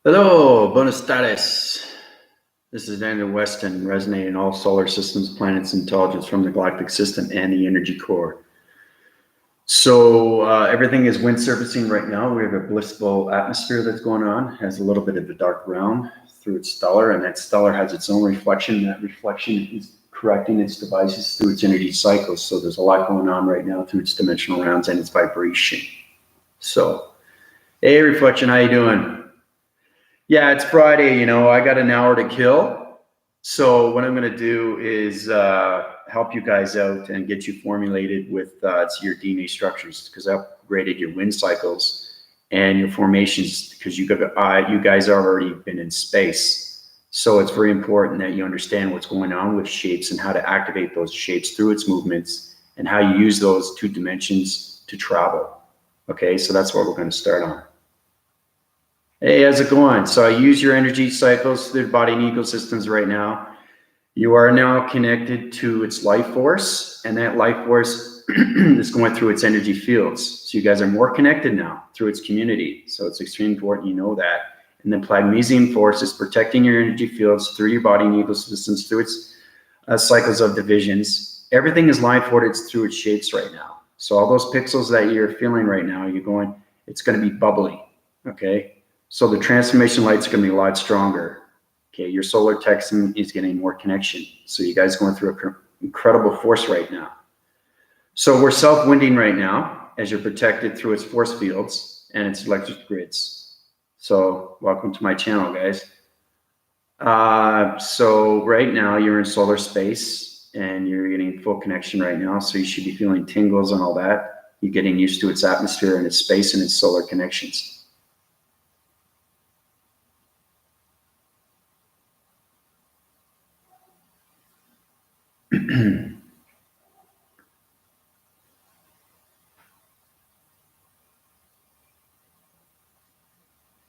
Hello, buenos tardes. This is Daniel Weston, resonating all solar systems, planets, intelligence from the galactic system and the energy core. So everything is wind surfacing right now. We have a blissful atmosphere that's going on. It has a little bit of a dark realm through its stellar, and that stellar has its own reflection. That reflection is correcting its devices through its energy cycles. So there's a lot going on right now through its dimensional rounds and its vibration. So, hey, reflection, how you doing? Yeah, it's Friday, I got an hour to kill. So what I'm going to do is help you guys out and get you formulated with your DNA structures, because I upgraded your wind cycles and your formations, because you guys have already been in space. So it's very important that you understand what's going on with shapes and how to activate those shapes through its movements and how you use those two dimensions to travel. Okay, so that's what we're going to start on. Hey, how's it going? So I use your energy cycles through the body and ecosystems right now. You are now connected to its life force, and that life force is going through its energy fields. So you guys are more connected now through its community. So it's extremely important you know that. And the magnesium force is protecting your energy fields through your body and ecosystems, through its cycles of divisions. Everything is line forwarded through its shapes right now. So all those pixels that you're feeling right now, it's going to be bubbly, okay? So the transformation light's going to be a lot stronger. Okay, your solar texting is getting more connection. So you guys are going through an incredible force right now. So we're self-winding right now as you're protected through its force fields and its electric grids. So welcome to my channel, guys. So right now you're in solar space and you're getting full connection right now. So you should be feeling tingles and all that. You're getting used to its atmosphere and its space and its solar connections.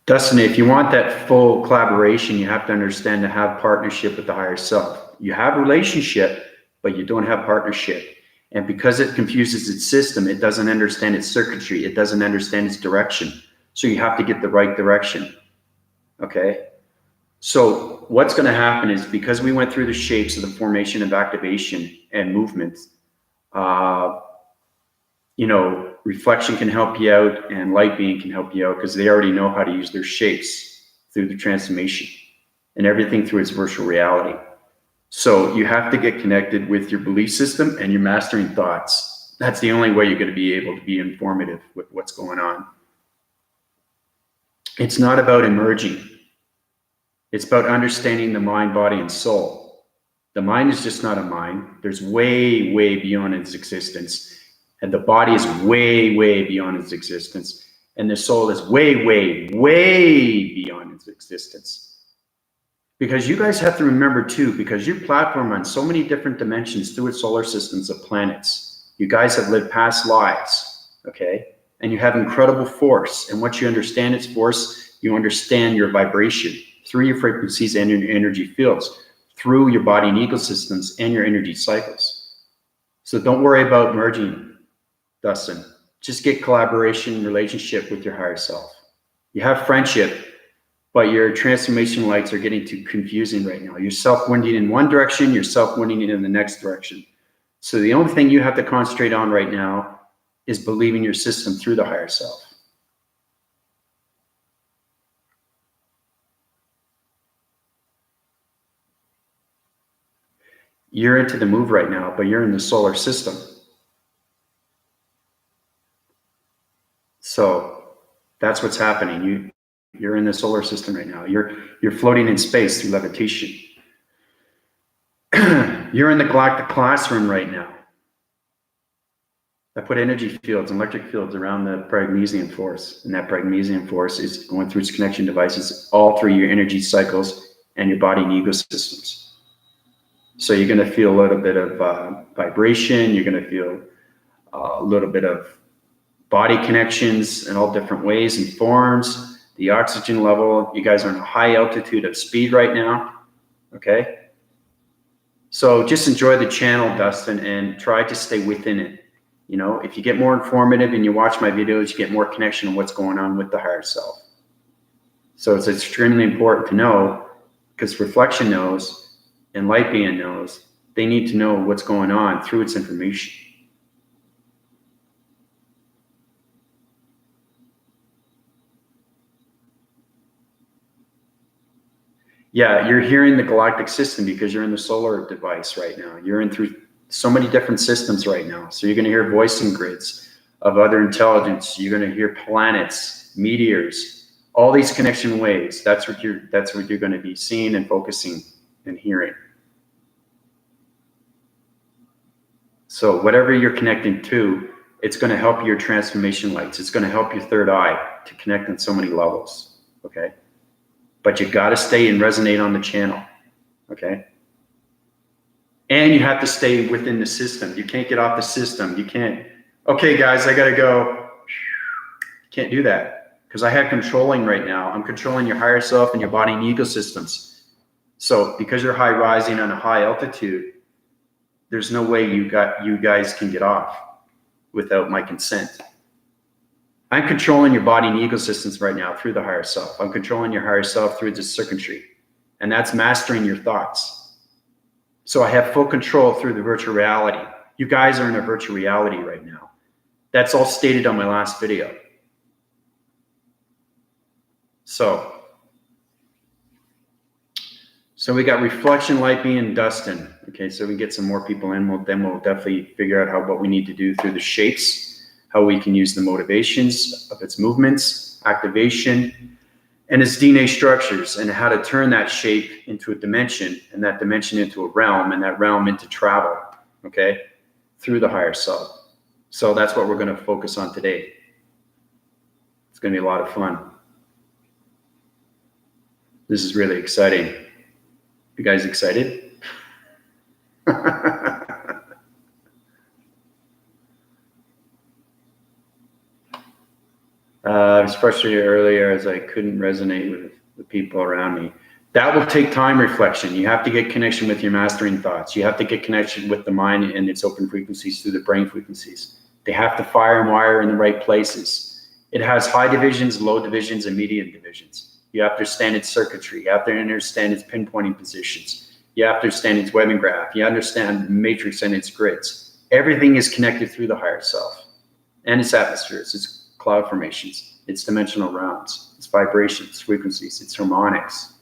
Dustin, if you want that full collaboration, you have to understand to have partnership with the higher self. You have relationship, but you don't have partnership. And because it confuses its system, it doesn't understand its circuitry. It doesn't understand its direction. So you have to get the right direction. Okay? So what's going to happen is, because we went through the shapes of the formation of activation and movement, reflection can help you out and light being can help you out, because they already know how to use their shapes through the transformation and everything through its virtual reality. So you have to get connected with your belief system and your mastering thoughts. That's the only way you're going to be able to be informative with what's going on. It's not about emerging. It's about understanding the mind, body, and soul. The mind is just not a mind. There's way, way beyond its existence. And the body is way, way beyond its existence. And the soul is way, way, way beyond its existence. Because you guys have to remember too, because your platform on so many different dimensions through its solar systems of planets. You guys have lived past lives, okay? And you have incredible force. And once you understand its force, you understand your vibration through your frequencies and your energy fields, through your body and ecosystems and your energy cycles. So don't worry about merging, Dustin. Just get collaboration, relationship with your higher self. You have friendship, but your transformation lights are getting too confusing right now. You're self-winding in one direction, you're self-winding in the next direction. So the only thing you have to concentrate on right now is believing your system through the higher self. You're into the move right now, but you're in the solar system. So that's what's happening. You're in the solar system right now. You're floating in space through levitation. You're in the galactic classroom right now. I put energy fields and electric fields around the magnesium force, and that magnesium force is going through its connection devices all through your energy cycles and your body and ecosystems. So you're going to feel a little bit of vibration. You're going to feel a little bit of body connections in all different ways and forms. The oxygen level, you guys are in a high altitude of speed right now, okay? So just enjoy the channel, Dustin, and try to stay within it. If you get more informative and you watch my videos, you get more connection on what's going on with the higher self. So it's extremely important to know, because reflection knows and light being knows. They need to know what's going on through its information. Yeah, you're hearing the galactic system because you're in the solar device right now. You're in through so many different systems right now. So you're going to hear voicing grids of other intelligence. You're going to hear planets, meteors, all these connection waves. That's what you're going to be seeing and focusing and hearing. So whatever you're connecting to, it's going to help your transformation lights. It's going to help your third eye to connect on so many levels. Okay. But you got to stay and resonate on the channel. Okay. And you have to stay within the system. You can't get off the system. You can't, okay, guys, I got to go. Can't do that because I have controlling right now. I'm controlling your higher self and your body and ecosystems. So because you're high rising on a high altitude, there's no way you guys can get off without my consent. I'm controlling your body and ecosystems right now through the higher self. I'm controlling your higher self through the circuitry, and that's mastering your thoughts. So I have full control through the virtual reality. You guys are in a virtual reality right now. That's all stated on my last video. So we got reflection, light being, Dustin. Okay, so we get some more people in. Then we'll definitely figure out what we need to do through the shapes, how we can use the motivations of its movements, activation, and its DNA structures, and how to turn that shape into a dimension, and that dimension into a realm, and that realm into travel, okay, through the higher self. So that's what we're going to focus on today. It's going to be a lot of fun. This is really exciting. You guys excited? I was frustrated earlier as I couldn't resonate with the people around me. That will take time, reflection. You have to get connection with your mastering thoughts. You have to get connection with the mind and its open frequencies through the brain frequencies. They have to fire and wire in the right places. It has high divisions, low divisions, and medium divisions. You have to understand its circuitry. You have to understand its pinpointing positions. You have to understand its webbing graph. You understand the matrix and its grids. Everything is connected through the higher self and its atmospheres, its cloud formations, its dimensional realms, its vibrations, frequencies, its harmonics.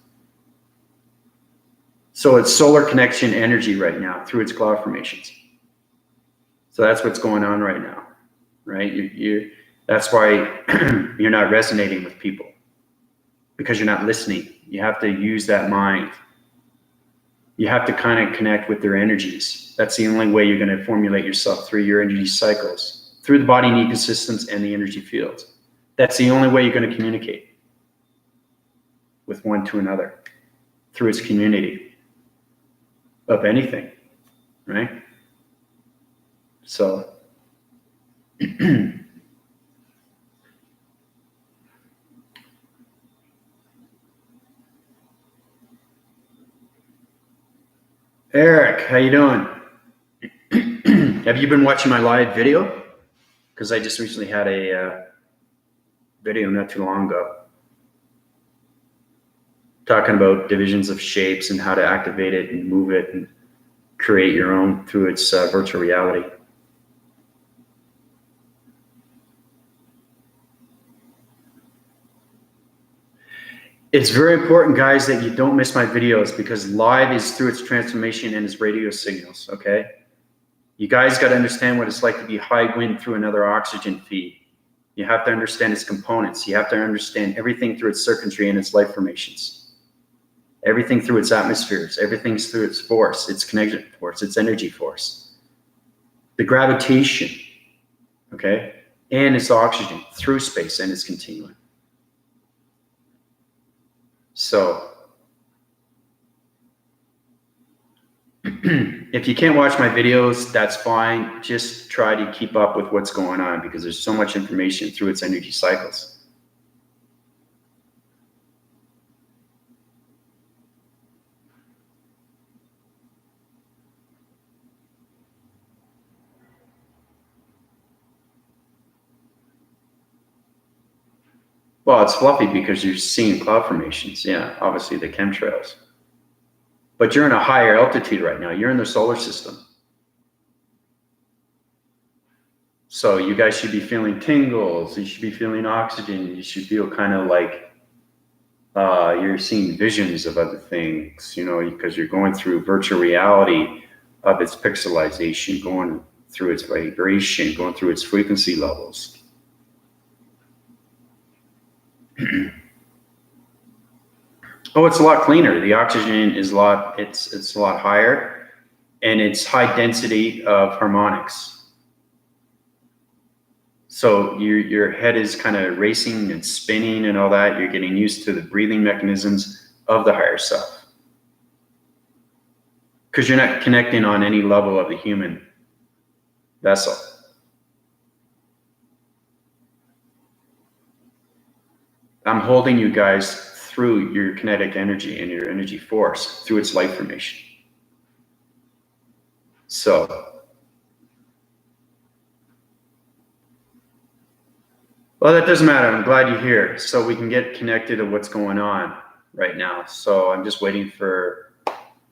So it's solar connection energy right now through its cloud formations. So that's what's going on right now, right? That's why you're not resonating with people, because you're not listening. You have to use that mind. You have to kind of connect with their energies. That's the only way you're going to formulate yourself, through your energy cycles, through the body and ecosystems and the energy fields. That's the only way you're going to communicate with one to another, through its community of anything, right? So Eric, how you doing? Have you been watching my live video? Because I just recently had a video not too long ago talking about divisions of shapes and how to activate it and move it and create your own through its virtual reality. It's very important, guys, that you don't miss my videos, because live is through its transformation and its radio signals, okay? You guys got to understand what it's like to be high wind through another oxygen feed. You have to understand its components. You have to understand everything through its circuitry and its light formations. Everything through its atmospheres. Everything's through its force, its connection force, its energy force. The gravitation, okay? And its oxygen through space and its continuum. So if you can't watch my videos, that's fine. Just try to keep up with what's going on, because there's so much information through its energy cycles. Well, it's fluffy because you're seeing cloud formations. Yeah, obviously the chemtrails. But you're in a higher altitude right now. You're in the solar system. So you guys should be feeling tingles. You should be feeling oxygen. You should feel kind of like you're seeing visions of other things, you know, because you're going through virtual reality of its pixelization, going through its vibration, going through its frequency levels. Oh, it's a lot cleaner. The oxygen is a lot, it's a lot higher, and it's high density of harmonics. So your head is kind of racing and spinning and all that. You're getting used to the breathing mechanisms of the higher self. Because you're not connecting on any level of the human vessel. I'm holding you guys through your kinetic energy and your energy force, through its light formation. So, well, that doesn't matter. I'm glad you're here. So we can get connected to what's going on right now. So I'm just waiting for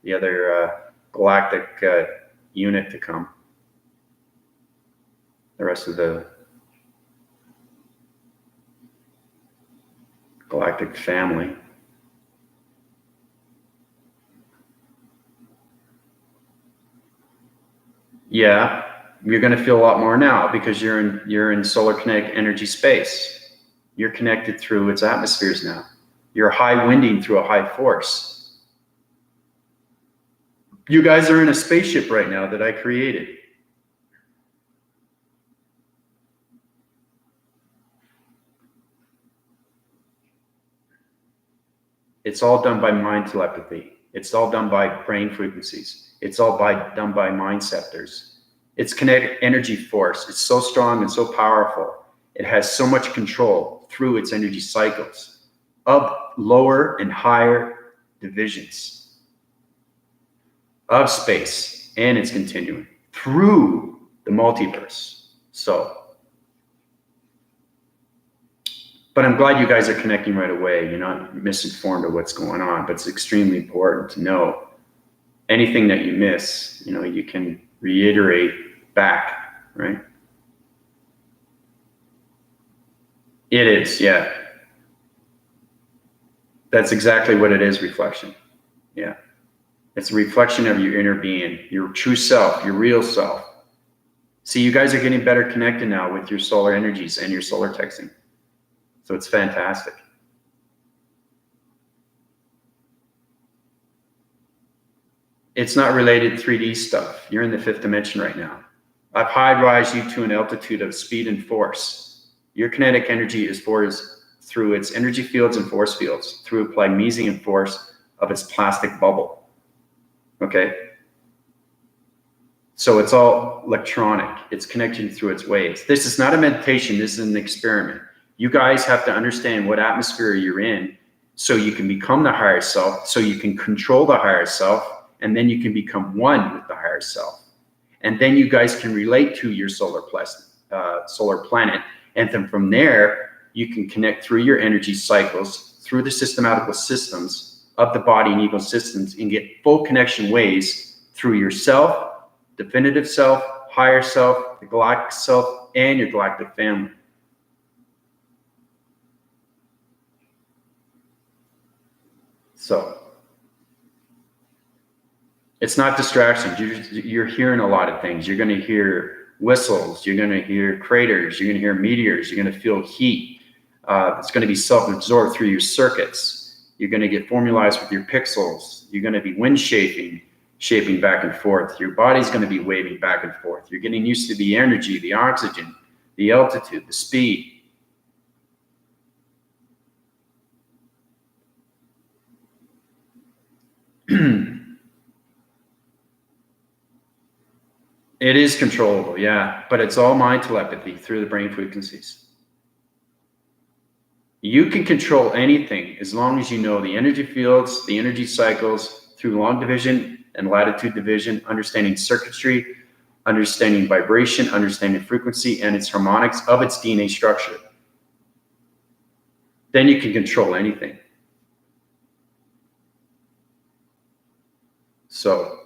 the other galactic unit to come. The rest of the galactic family. Yeah, you're going to feel a lot more now because you're in solar kinetic energy space. You're connected through its atmospheres now. You're high winding through a high force. You guys are in a spaceship right now that I created. It's all done by mind telepathy. It's all done by brain frequencies. It's all done by mind scepters. It's kinetic energy force. It's so strong and so powerful. It has so much control through its energy cycles of lower and higher divisions of space and its continuum through the multiverse. But I'm glad you guys are connecting right away. You're not misinformed of what's going on, but it's extremely important to know anything that you miss, you know, you can reiterate back, right? It is, yeah. That's exactly what it is, reflection. Yeah. It's a reflection of your inner being, your true self, your real self. See, you guys are getting better connected now with your solar energies and your solar texting. So it's fantastic. It's not related to 3D stuff. You're in the 5th dimension right now. I've high-rise you to an altitude of speed and force. Your kinetic energy is through its energy fields and force fields, through applied magnesium force of its plastic bubble. Okay? So it's all electronic. It's connected through its waves. This is not a meditation. This is an experiment. You guys have to understand what atmosphere you're in so you can become the higher self, so you can control the higher self, and then you can become one with the higher self. And then you guys can relate to your solar planet. And then from there, you can connect through your energy cycles, through the systematical systems of the body and ecosystems, and get full connection ways through yourself, definitive self, higher self, the galactic self, and your galactic family. So it's not distractions. You're hearing a lot of things. You're going to hear whistles. You're going to hear craters. You're going to hear meteors. You're going to feel heat. It's going to be self-absorbed through your circuits. You're going to get formalized with your pixels. You're going to be wind shaping back and forth. Your body's going to be waving back and forth. You're getting used to the energy, the oxygen, the altitude, the speed. It is controllable, yeah, but it's all mind telepathy through the brain frequencies. You can control anything as long as you know the energy fields, the energy cycles through long division and latitude division, understanding circuitry, understanding vibration, understanding frequency and its harmonics of its DNA structure. then you can control anything. So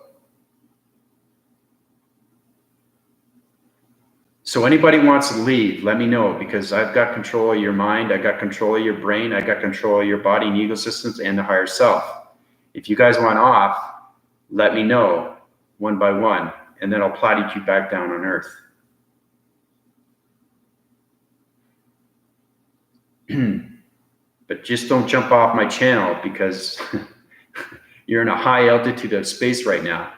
anybody wants to leave, let me know, because I've got control of your mind, I got control of your brain, I got control of your body and ego systems and the higher self. If you guys want off, let me know one by one, and then I'll planet you back down on Earth. But just don't jump off my channel, because you're in a high altitude of space right now.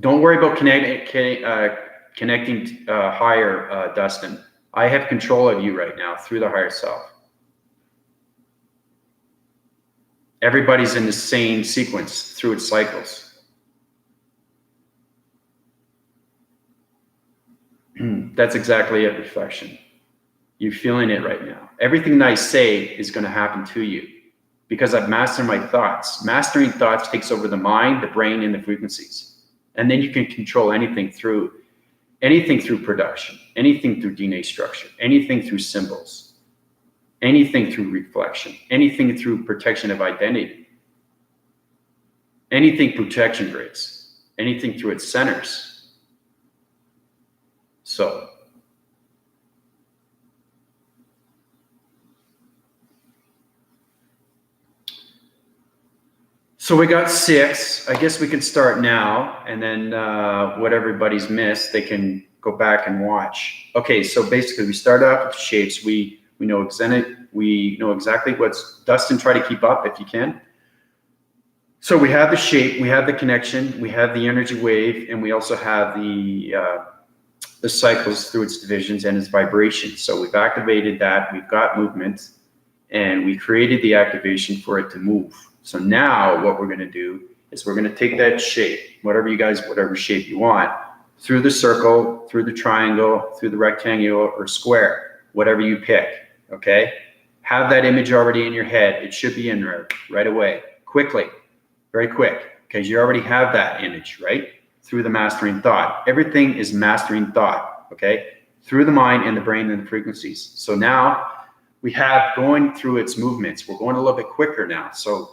Don't worry about connecting higher, Dustin. I have control of you right now through the higher self. Everybody's in the same sequence through its cycles. That's exactly it, reflection. You're feeling it right now. Everything that I say is going to happen to you, because I've mastered my thoughts. Mastering thoughts takes over the mind, the brain, and the frequencies. And then you can control anything through production, anything through DNA structure, anything through symbols, anything through reflection, anything through protection of identity, anything protection grids, anything through its centers. So we got 6. I guess we can start now, and then what everybody's missed, they can go back and watch. Okay, so basically we start off with shapes. We know exactly what's Dustin. Try to keep up if you can. So we have the shape, we have the connection, we have the energy wave, and we also have the cycles through its divisions and its vibrations. So we've activated that. We've got movement, and we created the activation for it to move. So now what we're going to do is we're going to take that shape, whatever shape you want, through the circle, through the triangle, through the rectangular or square, whatever you pick, okay? Have that image already in your head. It should be in there right away, quickly, very quick, because you already have that image, right? Through the mastering thought. Everything is mastering thought, okay? Through the mind and the brain and the frequencies. So now we have going through its movements. We're going a little bit quicker now. So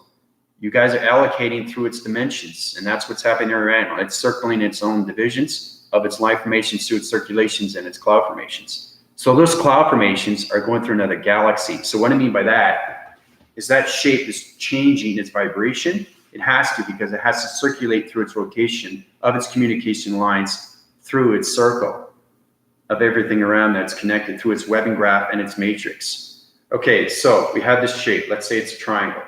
you guys are allocating through its dimensions, and that's what's happening right now. It's circling its own divisions of its life formations through its circulations and its cloud formations. So those cloud formations are going through another galaxy. So what I mean by that is that shape is changing its vibration. It has to, because it has to circulate through its rotation of its communication lines through its circle of everything around that's connected through its webbing graph and its matrix. Okay, so we have this shape. Let's say it's a triangle.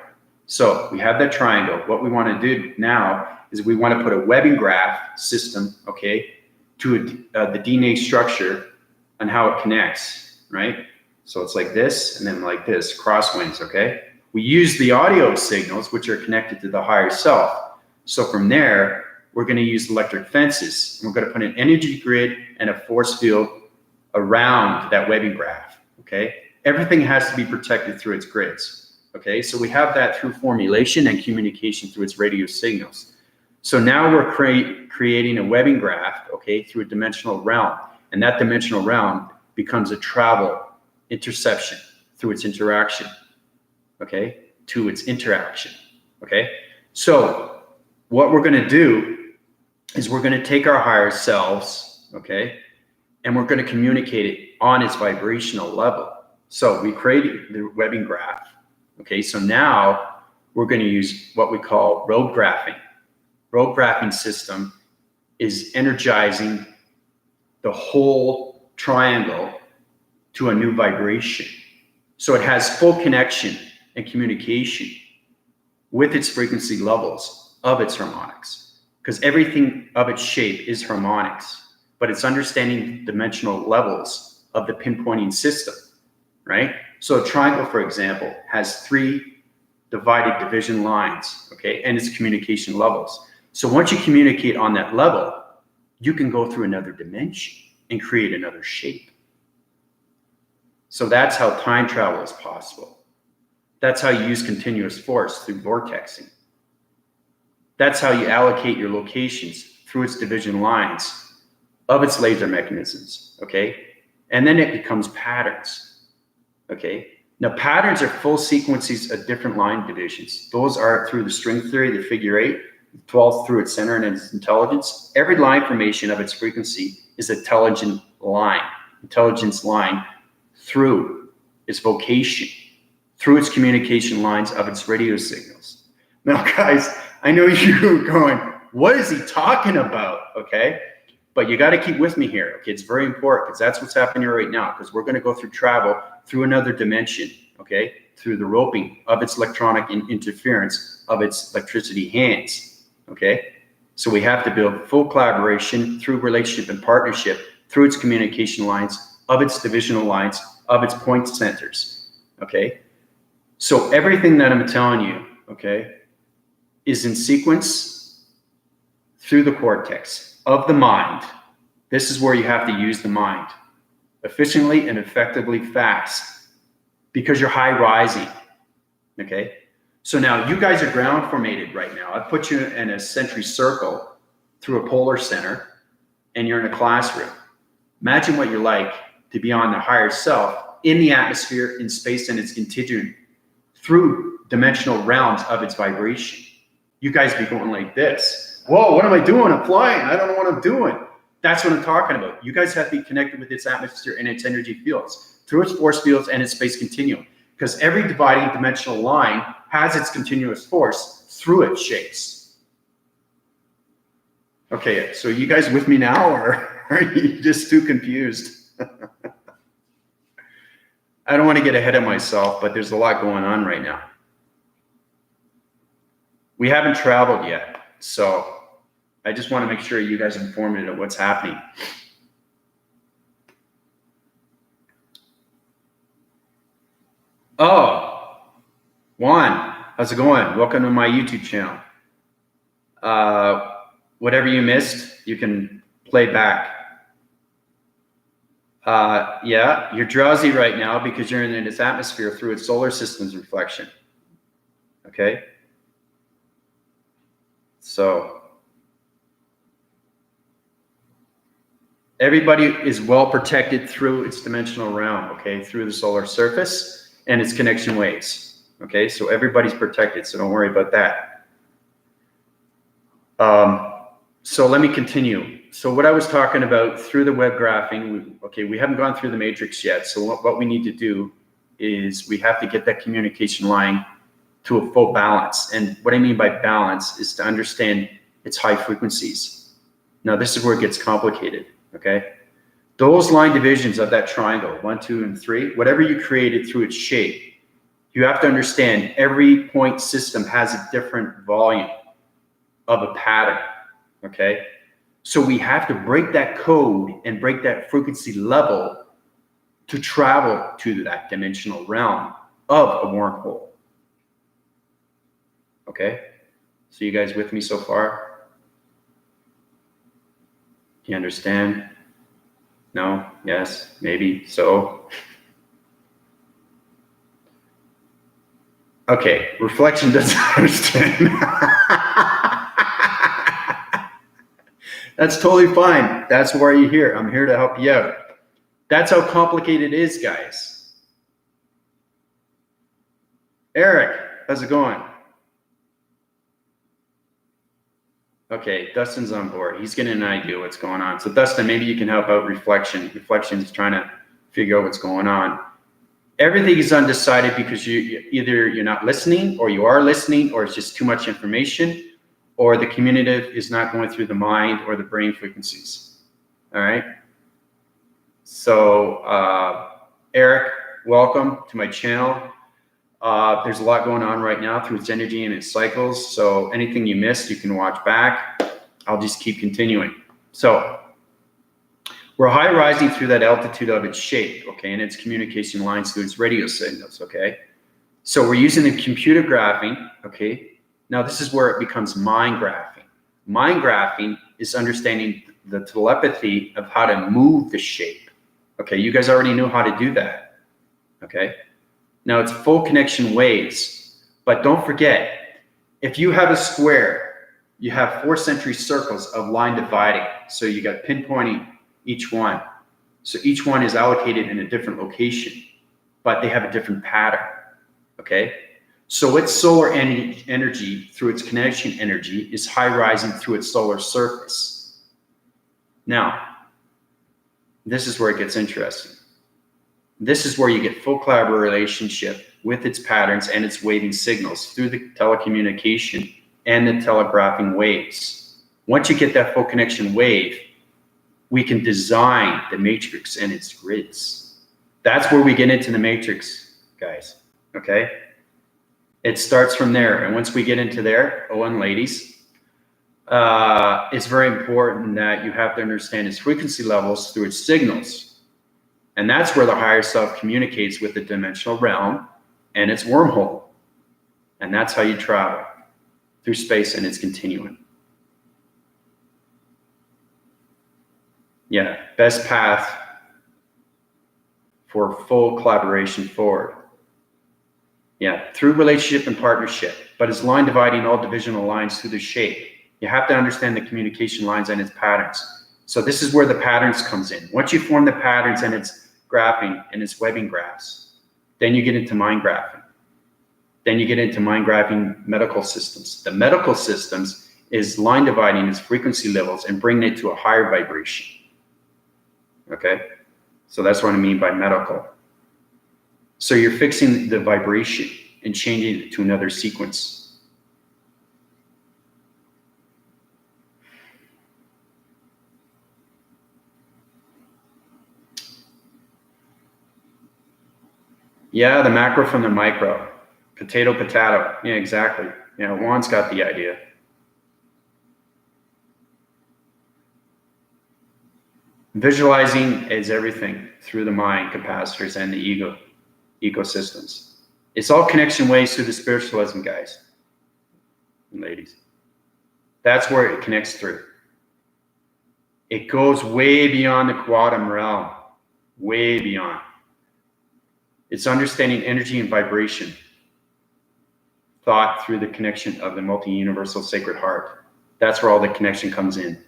So we have that triangle. What we want to do now is we want to put a webbing graph system, okay, to the DNA structure and how it connects, right? So it's like this and then like this, crosswinds, okay? We use the audio signals, which are connected to the higher self. So from there, we're going to use electric fences. And we're going to put an energy grid and a force field around that webbing graph, okay? Everything has to be protected through its grids. Okay, so we have that through formulation and communication through its radio signals. So now we're creating a webbing graph, okay, through a dimensional realm. And that dimensional realm becomes a travel interception through its interaction, okay, to its interaction, okay? So what we're going to do is we're going to take our higher selves, okay, and we're going to communicate it on its vibrational level. So we created the webbing graph. Okay, so now we're going to use what we call road graphing. Road graphing system is energizing the whole triangle to a new vibration. So it has full connection and communication with its frequency levels of its harmonics, because everything of its shape is harmonics, but it's understanding dimensional levels of the pinpointing system, right? So a triangle, for example, has 3 divided division lines, okay, and its communication levels. So once you communicate on that level, you can go through another dimension and create another shape. So that's how time travel is possible. That's how you use continuous force through vortexing. That's how you allocate your locations through its division lines of its laser mechanisms, okay? And then it becomes patterns, okay? Now, patterns are full sequences of different line divisions. Those are through the string theory, the figure 8, 12th through its center and its intelligence. Every line formation of its frequency is an intelligence line through its vocation, through its communication lines of its radio signals. Now, guys, I know you're going, what is he talking about? Okay, but you got to keep with me here. Okay, it's very important because that's what's happening right now, because we're going to go through travel through another dimension, okay, through the roping of its electronic interference of its electricity hands, okay? So we have to build full collaboration through relationship and partnership through its communication lines, of its divisional lines, of its point centers, okay? So everything that I'm telling you, okay, is in sequence through the cortex of the mind. This is where you have to use the mind efficiently and effectively fast because you're high rising, okay? So now you guys are ground formated right now. I've put you in a century circle through a polar center and you're in a classroom. Imagine what you're like to be on the higher self in the atmosphere, in space, and its continuum through dimensional realms of its vibration. You guys be going like this. Whoa, what am I doing? I'm flying. I don't know what I'm doing. That's what I'm talking about. You guys have to be connected with its atmosphere and its energy fields, through its force fields and its space continuum. Because every dividing dimensional line has its continuous force through its shapes. Okay, so you guys with me now, or are you just too confused? I don't want to get ahead of myself, but there's a lot going on right now. We haven't traveled yet, so I just want to make sure you guys are informed of what's happening. Oh, Juan, how's it going? Welcome to my YouTube channel. Whatever you missed, you can play back. Yeah, you're drowsy right now because you're in its atmosphere through its solar system's reflection. Okay? So everybody is well protected through its dimensional realm, okay, through the solar surface and its connection waves, okay? So everybody's protected, so don't worry about that. So let me continue. So what I was talking about through the web graphing, we haven't gone through the matrix yet. So what we need to do is we have to get that communication line to a full balance. And what I mean by balance is to understand its high frequencies. Now this is where it gets complicated, okay? Those line divisions of that triangle, 1, 2, and 3, whatever you created through its shape, you have to understand every point system has a different volume of a pattern, okay? So we have to break that code and break that frequency level to travel to that dimensional realm of a wormhole. Okay? So you guys with me so far? You understand? No? Yes? Maybe? So? Okay, reflection doesn't understand. That's totally fine. That's why you're here. I'm here to help you out. That's how complicated it is, guys. Eric, how's it going? Okay, Dustin's on board. He's getting an idea what's going on. So Dustin, maybe you can help out reflection. Reflection is trying to figure out what's going on. Everything is undecided because either you're not listening, or you are listening, or it's just too much information, or the communicative is not going through the mind or the brain frequencies. All right. So Eric, welcome to my channel. There's a lot going on right now through its energy and its cycles. So anything you missed, you can watch back. I'll just keep continuing. So we're high rising through that altitude of its shape, okay, and its communication lines through its radio signals, okay? So we're using the computer graphing, okay? Now this is where it becomes mind graphing. Mind graphing is understanding the telepathy of how to move the shape. Okay, you guys already know how to do that, okay? Now it's full connection waves, but don't forget, if you have a square you have 4 century circles of line dividing. So you got pinpointing each one. So each one is allocated in a different location, but they have a different pattern, okay? So its solar energy through its connection energy is high rising through its solar surface. Now, this is where it gets interesting. This is where you get full collaborative relationship with its patterns and its waving signals through the telecommunication and the telegraphing waves. Once you get that full connection wave, we can design the matrix and its grids. That's where we get into the matrix, guys, okay? It starts from there. And once we get into there, and ladies, it's very important that you have to understand its frequency levels through its signals. And that's where the higher self communicates with the dimensional realm and its wormhole. And that's how you travel through space and its continuum. Yeah, best path for full collaboration forward. Yeah, through relationship and partnership, but it's line dividing all divisional lines through the shape. You have to understand the communication lines and its patterns. So this is where the patterns comes in. Once you form the patterns and its graphing and its webbing graphs, then you get into mind graphing. Then you get into mind graphing medical systems. The medical systems is line dividing its frequency levels and bringing it to a higher vibration. Okay, so that's what I mean by medical. So you're fixing the vibration and changing it to another sequence. Yeah, the macro from the micro. Potato, potato. Yeah, exactly. Yeah, Juan's got the idea. Visualizing is everything through the mind, capacitors, and the ego ecosystems. It's all connection ways through the spiritualism, guys and ladies. That's where it connects through. It goes way beyond the quantum realm, way beyond. It's understanding energy and vibration, thought through the connection of the multi-universal sacred heart. That's where all the connection comes in.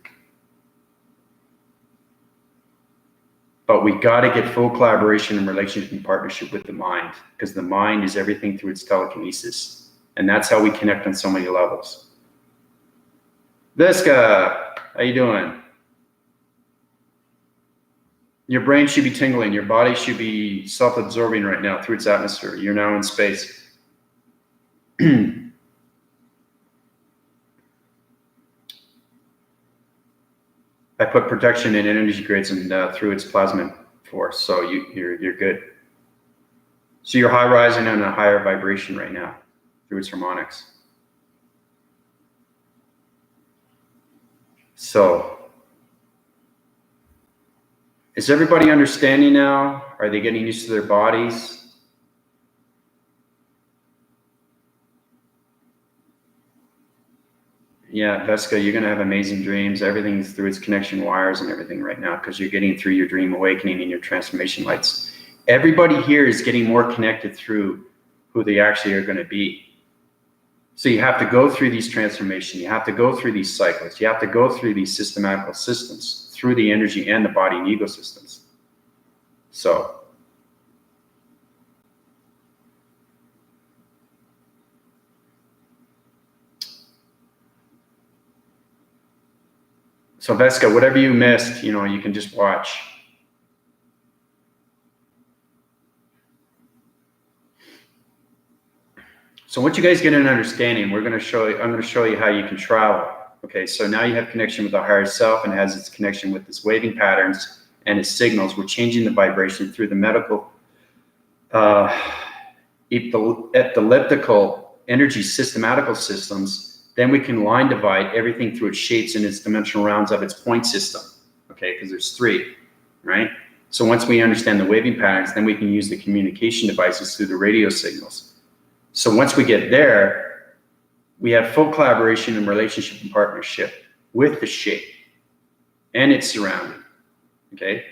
But we got to get full collaboration and relationship and partnership with the mind, because the mind is everything through its telekinesis. And that's how we connect on so many levels. Visca, how you doing? Your brain should be tingling. Your body should be self-absorbing right now through its atmosphere. You're now in space. I put protection in energy grids and through its plasma force, so you're good. So you're high rising on a higher vibration right now through its harmonics. So is everybody understanding now? Are they getting used to their bodies? Yeah, Vesca, you're going to have amazing dreams. Everything's through its connection wires and everything right now, because you're getting through your dream awakening and your transformation lights. Everybody here is getting more connected through who they actually are going to be. So you have to go through these transformations. You have to go through these cycles. You have to go through these systematical systems through the energy and the body and ego systems. So Vesca, whatever you missed, you can just watch. So once you guys get an understanding, I'm going to show you how you can travel. Okay, so now you have connection with the higher self, and it has its connection with its waving patterns and its signals. We're changing the vibration through the medical elliptical energy systematical systems. Then we can line divide everything through its shapes and its dimensional rounds of its point system, okay, because there's 3, right? So once we understand the waving patterns, then we can use the communication devices through the radio signals. So once we get there, we have full collaboration and relationship and partnership with the shape and its surrounding, okay?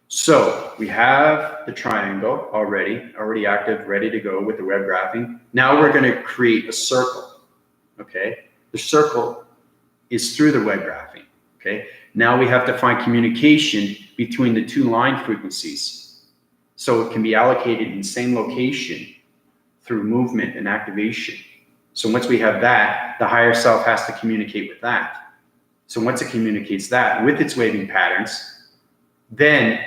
So we have the triangle already active, ready to go with the web graphing. Now we're going to create a circle. Okay, the circle is through the web graphing. Okay. Now we have to find communication between the two line frequencies, so it can be allocated in the same location through movement and activation. So once we have that, the higher self has to communicate with that. So once it communicates that with its waving patterns, then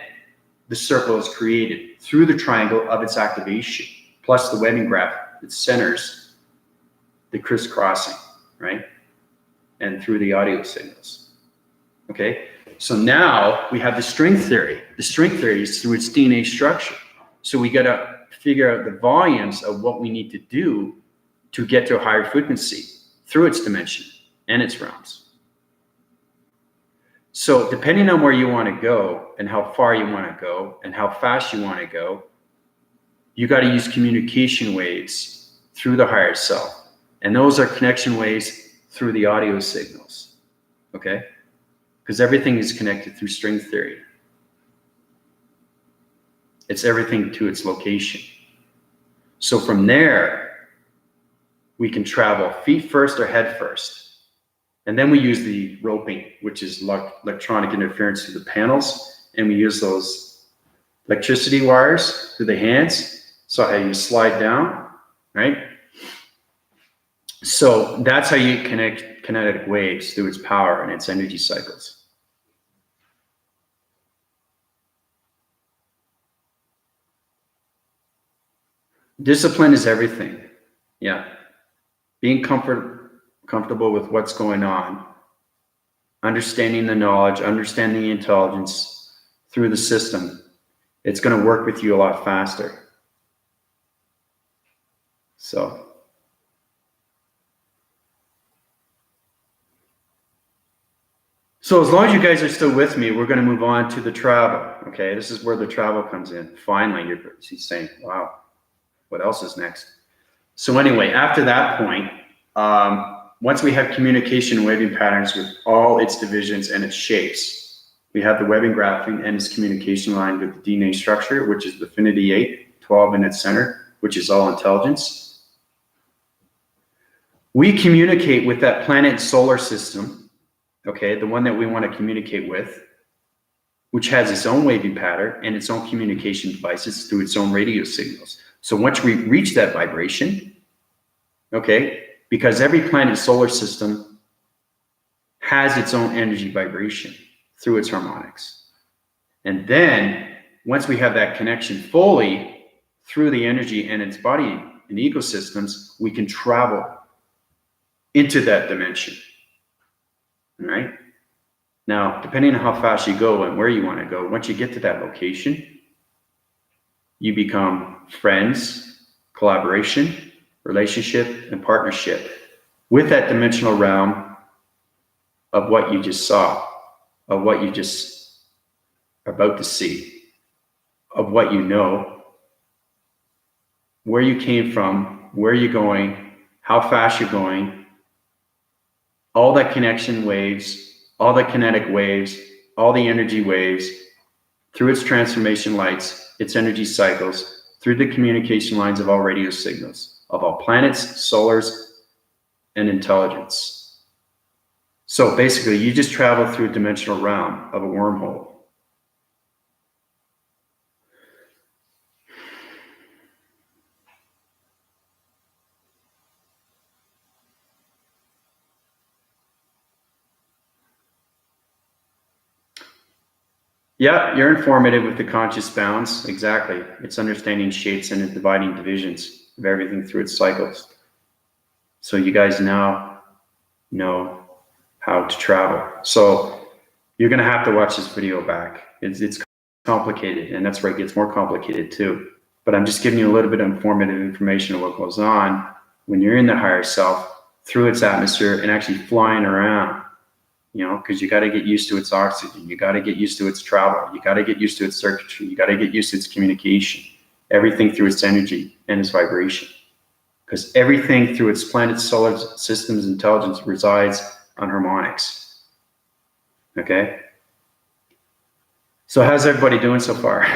the circle is created through the triangle of its activation, plus the webbing graph that centers the crisscrossing, right? And through the audio signals. Okay, so now we have the string theory. The string theory is through its DNA structure. So we got to figure out the volumes of what we need to do to get to a higher frequency through its dimension and its realms. So depending on where you want to go and how far you want to go and how fast you want to go, you got to use communication waves through the higher self. And those are connection waves through the audio signals, okay? Because everything is connected through string theory. It's everything to its location. So from there, we can travel feet first or head first. And then we use the roping, which is electronic interference through the panels. And we use those electricity wires through the hands. So how you slide down, right? So that's how you connect kinetic waves through its power and its energy cycles. Discipline is everything. Yeah. Being comfortable with what's going on, understanding the knowledge, understanding the intelligence through the system, it's going to work with you a lot faster. So as long as you guys are still with me, we're going to move on to the travel. Okay, this is where the travel comes in. Finally, you're saying, wow, what else is next? So anyway, after that point, once we have communication webbing patterns with all its divisions and its shapes, we have the webbing graphing and its communication line with the DNA structure, which is the Affinity 8, 12 in its center, which is all intelligence. We communicate with that planet and solar system, okay, the one that we want to communicate with, which has its own waving pattern and its own communication devices through its own radio signals. So once we reach that vibration, okay, because every planet solar system has its own energy vibration through its harmonics. And then once we have that connection fully through the energy and its body and ecosystems, we can travel into that dimension. All right. Now, depending on how fast you go and where you want to go, once you get to that location, you become friends, collaboration, relationship, and partnership with that dimensional realm of what you just saw, of what you just are about to see, of what you know, where you came from, where you're going, how fast you're going, all that connection waves, all the kinetic waves, all the energy waves, through its transformation lights, its energy cycles, through the communication lines of all radio signals, of all planets, solars, and intelligence. So basically, you just travel through a dimensional realm of a wormhole. Yeah, you're informative with the conscious bounds. Exactly. It's understanding shapes and dividing divisions of everything through its cycles. So you guys now know how to travel. So you're going to have to watch this video back. It's complicated, and that's where it gets more complicated too. But I'm just giving you a little bit of informative information of what goes on when you're in the higher self through its atmosphere and actually flying around, you know, because you got to get used to its oxygen. You got to get used to its travel. You got to get used to its circuitry. You got to get used to its communication, everything through its energy and its vibration. Because everything through its planets, solar systems, intelligence resides on harmonics. Okay? So how's everybody doing so far?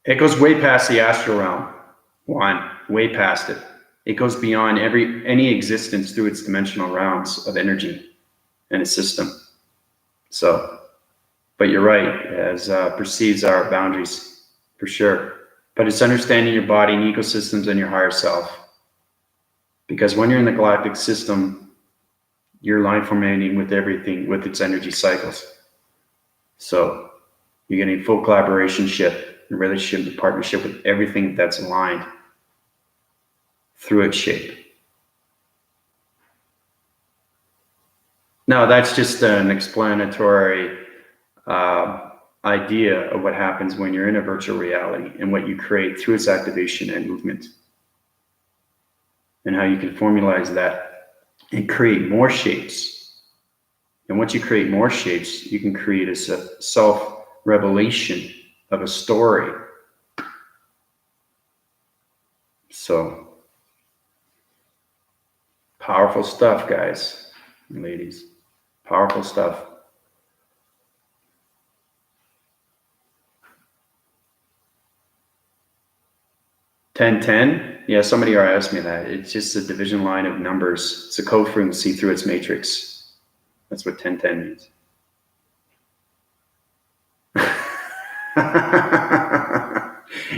It goes way past the astral realm. Way past it. It goes beyond any existence through its dimensional realms of energy and a system. So, but you're right, as perceives our boundaries, for sure. But it's understanding your body and ecosystems and your higher self. Because when you're in the galactic system, you're line formating with everything, with its energy cycles. So you're getting full collaboration, relationship, and partnership with everything that's aligned through its shape. Now, that's just an explanatory idea of what happens when you're in a virtual reality and what you create through its activation and movement, and how you can formalize that and create more shapes. And once you create more shapes, you can create a self-revelation of a story. So, powerful stuff, guys and ladies. Powerful stuff. $1010? Yeah, somebody already asked me that. It's just a division line of numbers. It's a code frequency through its matrix. That's what 1010 means.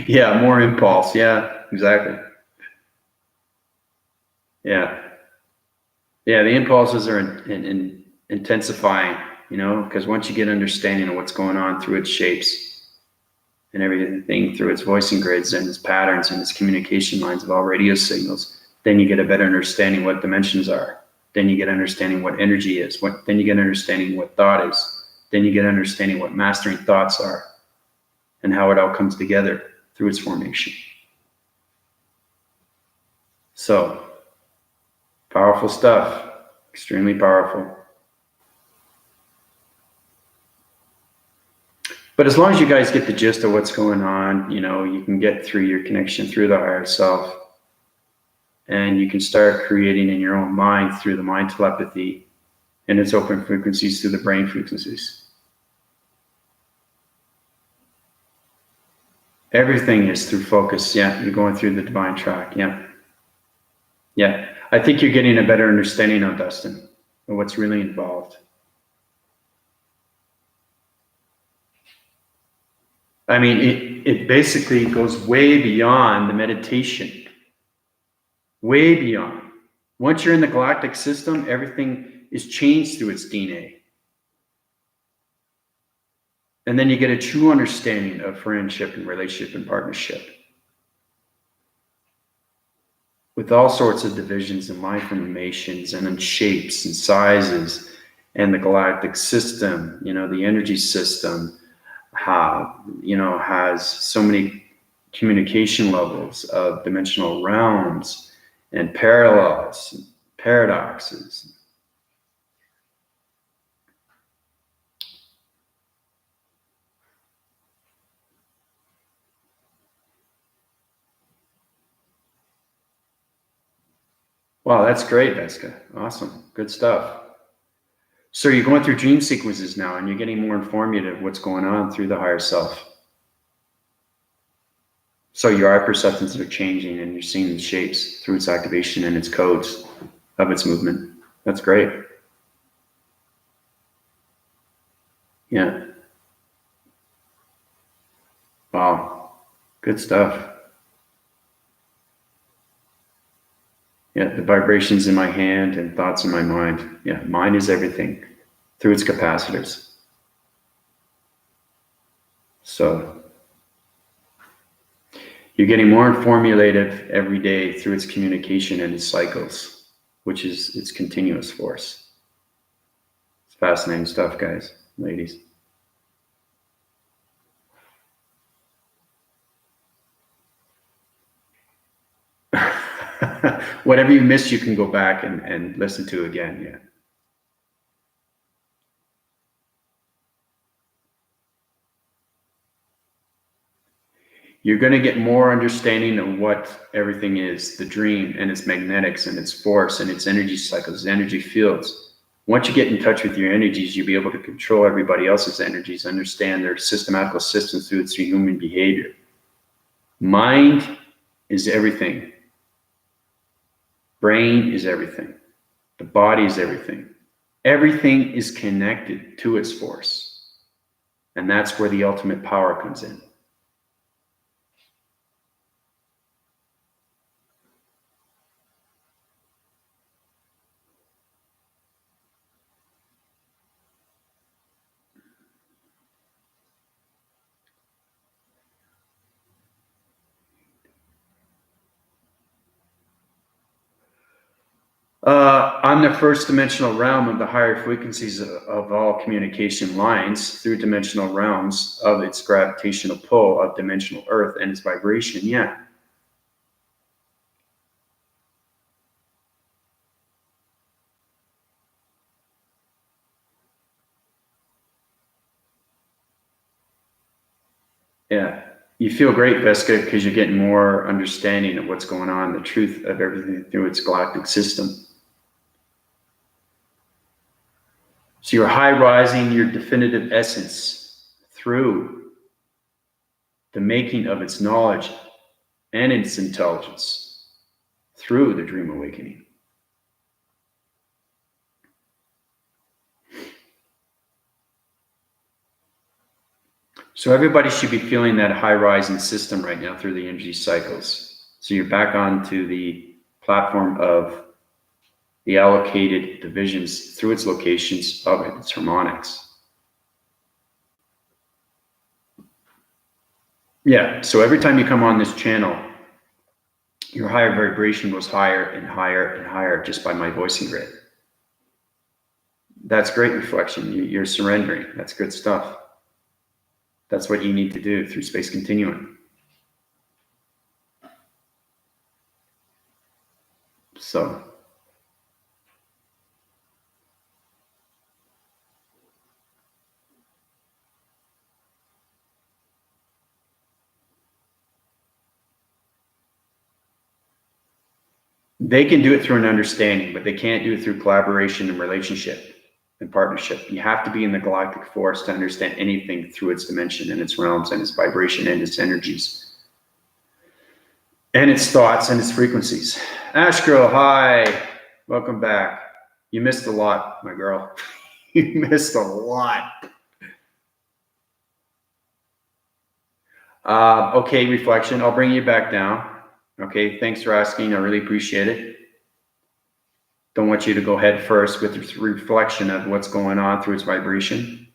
Yeah, more impulse. Yeah, exactly. Yeah. Yeah, the impulses are intensifying, because once you get understanding of what's going on through its shapes and everything, through its voicing grids and its patterns and its communication lines of all radio signals, then you get a better understanding what dimensions are. Then you get understanding what energy is. Then you get understanding what thought is. Then you get understanding what mastering thoughts are and how it all comes together through its formation. So, powerful stuff, extremely powerful. But as long as you guys get the gist of what's going on, you can get through your connection through the higher self, and you can start creating in your own mind through the mind telepathy and its open frequencies through the brain frequencies. Everything is through focus. Yeah, you're going through the divine track. Yeah. Yeah. I think you're getting a better understanding of, Dustin, of what's really involved. I mean, it basically goes way beyond the meditation. Way beyond. Once you're in the galactic system, everything is changed through its DNA. And then you get a true understanding of friendship and relationship and partnership, with all sorts of divisions and line formations and then shapes and sizes, and the galactic system, the energy system, has so many communication levels of dimensional realms and parallels, and paradoxes. Wow, that's great, Veska. Awesome. Good stuff. So you're going through dream sequences now, and you're getting more informative what's going on through the higher self. So your eye perceptions are changing, and you're seeing the shapes through its activation and its codes of its movement. That's great. Yeah. Wow. Good stuff. Yeah, the vibrations in my hand and thoughts in my mind. Yeah, mind is everything through its capacitors. So you're getting more formulative every day through its communication and its cycles, which is its continuous force. It's fascinating stuff, guys, ladies. Whatever you missed, you can go back and listen to again. Yeah. You're going to get more understanding of what everything is, the dream and its magnetics and its force and its energy cycles, energy fields. Once you get in touch with your energies, you'll be able to control everybody else's energies, understand their systematical systems through its human behavior. Mind is everything. Brain is everything. The body is everything. Everything is connected to its force. And that's where the ultimate power comes in. On the first dimensional realm of the higher frequencies of all communication lines through dimensional realms of its gravitational pull of dimensional Earth and its vibration, yeah. Yeah. You feel great, Vesca, because you're getting more understanding of what's going on, the truth of everything through its galactic system. So you're high rising your definitive essence through the making of its knowledge and its intelligence through the dream awakening. So everybody should be feeling that high rising system right now through the energy cycles. So you're back onto the platform of the allocated divisions through its locations of its harmonics. Yeah, so every time you come on this channel, your higher vibration goes higher and higher and higher just by my voicing grid. That's great reflection. You're surrendering. That's good stuff. That's what you need to do through space continuum. So they can do it through an understanding, but they can't do it through collaboration and relationship and partnership. You have to be in the galactic force to understand anything through its dimension and its realms and its vibration and its energies and its thoughts and its frequencies. Ash Girl, hi. Welcome back. You missed a lot, my girl. You missed a lot. Okay, reflection. I'll bring you back down. Okay, thanks for asking. I really appreciate it. Don't want you to go head first with the reflection of what's going on through its vibration.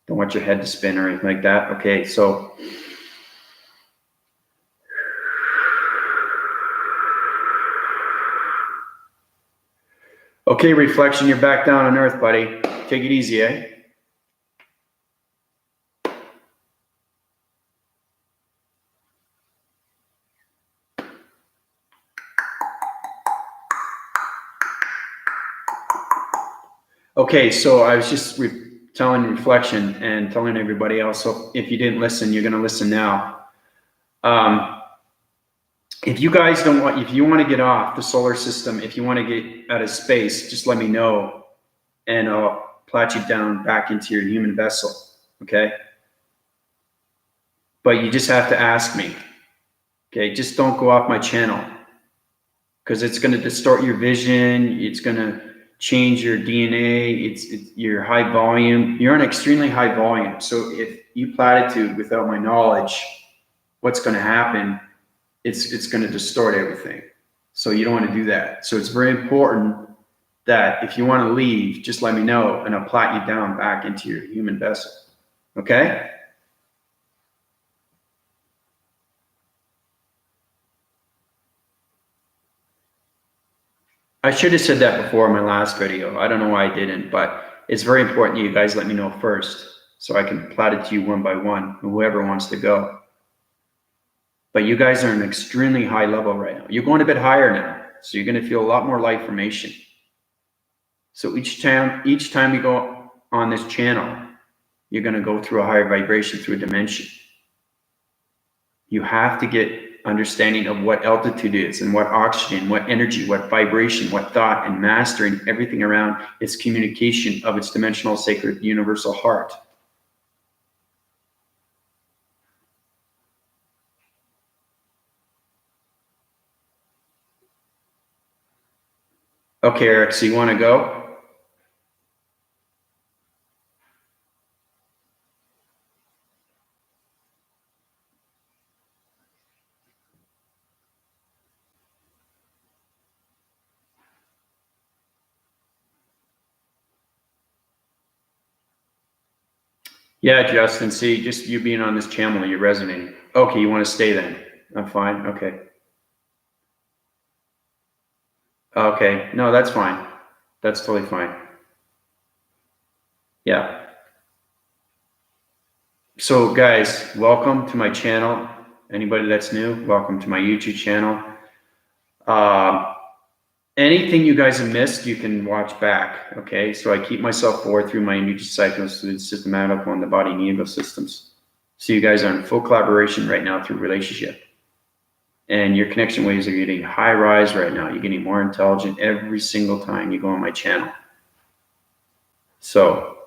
Don't want your head to spin or anything like that. Okay, so okay, reflection, you're back down on Earth, buddy. Take it easy, eh? Okay, so I was just telling reflection and telling everybody else. So if you didn't listen, you're going to listen now. If you guys don't want, if you want to get off the solar system, if you want to get out of space, just let me know and I'll plot you down back into your human vessel. Okay. But you just have to ask me. Okay. Just don't go off my channel because it's going to distort your vision. It's going to change your DNA. It's your high volume. You're on extremely high volume. So if you platitude without my knowledge, what's going to happen? It's going to distort everything. So you don't want to do that. So it's very important that if you want to leave, just let me know and I'll plot you down back into your human vessel. Okay? I should have said that before in my last video. I don't know why I didn't, but it's very important you guys let me know first so I can plot it to you one by one, whoever wants to go. But you guys are an extremely high level right now. You're going a bit higher now, so you're going to feel a lot more light formation. So each time you go on this channel, you're going to go through a higher vibration through a dimension. You have to get understanding of what altitude is and what oxygen, what energy, what vibration, what thought, and mastering everything around its communication of its dimensional sacred universal heart. Okay, Eric, so you want to go? Yeah, Justin, see, just you being on this channel, you're resonating. Okay, you want to stay then? I'm fine. Okay. Okay. No, that's fine. That's totally fine. Yeah. So guys, welcome to my channel. Anybody that's new, welcome to my YouTube channel. Anything you guys have missed, you can watch back. Okay. So I keep myself forward through my energy cycles through the systematic on the body and ego systems. So you guys are in full collaboration right now through relationship. And your connection waves are getting high rise right now. You're getting more intelligent every single time you go on my channel. So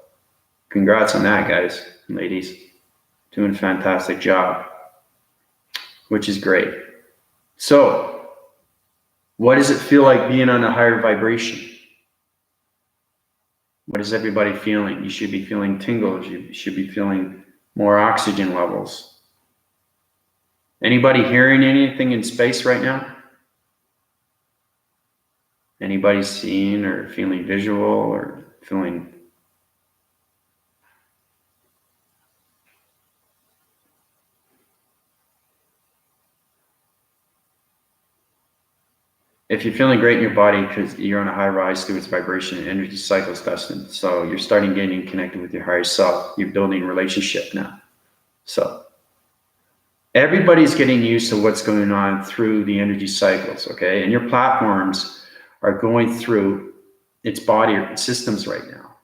congrats on that, guys and ladies. Doing a fantastic job, which is great. So what does it feel like being on a higher vibration? What is everybody feeling? You should be feeling tingles. You should be feeling more oxygen levels. Anybody hearing anything in space right now? Anybody seeing or feeling visual or feeling? If you're feeling great in your body because you're on a high rise through its vibration and energy cycles, Dustin. So you're starting getting connected with your higher self. You're building a relationship now. So everybody's getting used to what's going on through the energy cycles, okay? And your platforms are going through its body or systems right now.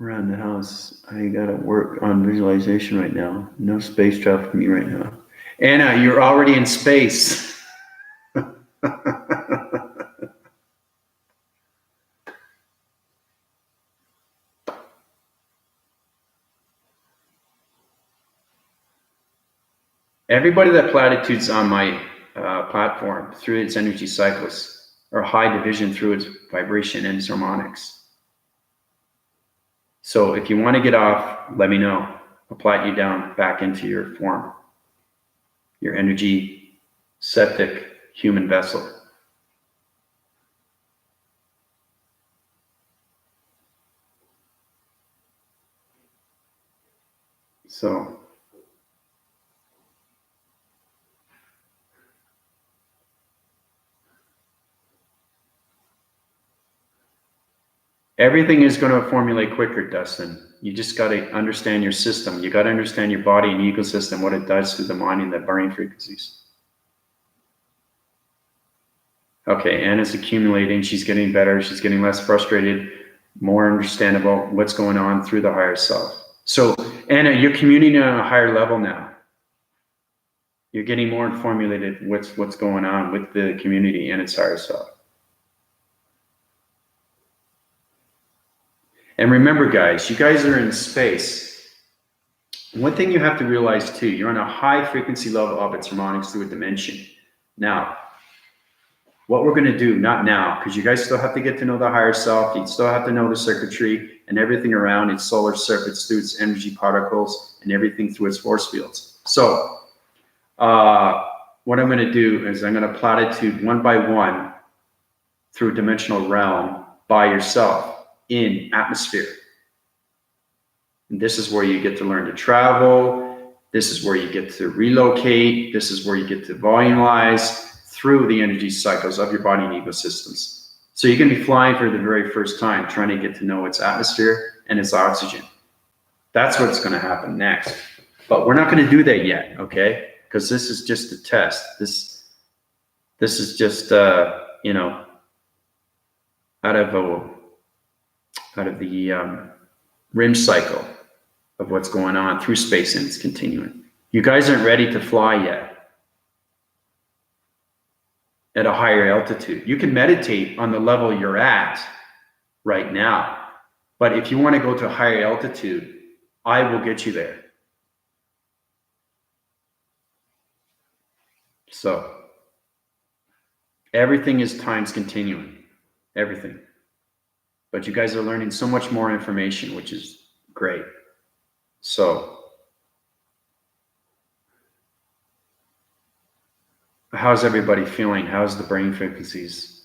Around the house, I gotta work on visualization right now. No space travel for me right now. Anna, you're already in space. Everybody that platitudes on my platform through its energy cycles or high division through its vibration and its harmonics. So if you want to get off, let me know. I'll plat you down back into your form, your energy septic human vessel. So everything is going to formulate quicker, Dustin. You just got to understand your system. You got to understand your body and ecosystem, what it does to the mind and the brain frequencies. Okay, Anna's accumulating. She's getting better. She's getting less frustrated, more understandable what's going on through the higher self. So Anna, you're communing on a higher level now. You're getting more formulated what's going on with the community and its higher self. And remember, guys, you guys are in space. One thing you have to realize too, you're on a high frequency level of its harmonics through a dimension. Now, what we're going to do, not now, because you guys still have to get to know the higher self. You still have to know the circuitry and everything around its solar circuits through its energy particles and everything through its force fields. So what I'm going to do is I'm going to platitude one by one through a dimensional realm by yourself in atmosphere. And this is where you get to learn to travel. This is where you get to relocate. This is where you get to volumize through the energy cycles of your body and ecosystems. So you're going to be flying for the very first time, trying to get to know its atmosphere and its oxygen. That's what's going to happen next. But we're not going to do that yet, okay? Because this is just a test. This is just, you know, out of the rim cycle of what's going on through space and its continuing. You guys aren't ready to fly yet at a higher altitude. You can meditate on the level you're at right now. But if you want to go to a higher altitude, I will get you there. So everything is times continuing, everything. But you guys are learning so much more information, which is great. So how's everybody feeling? How's the brain frequencies?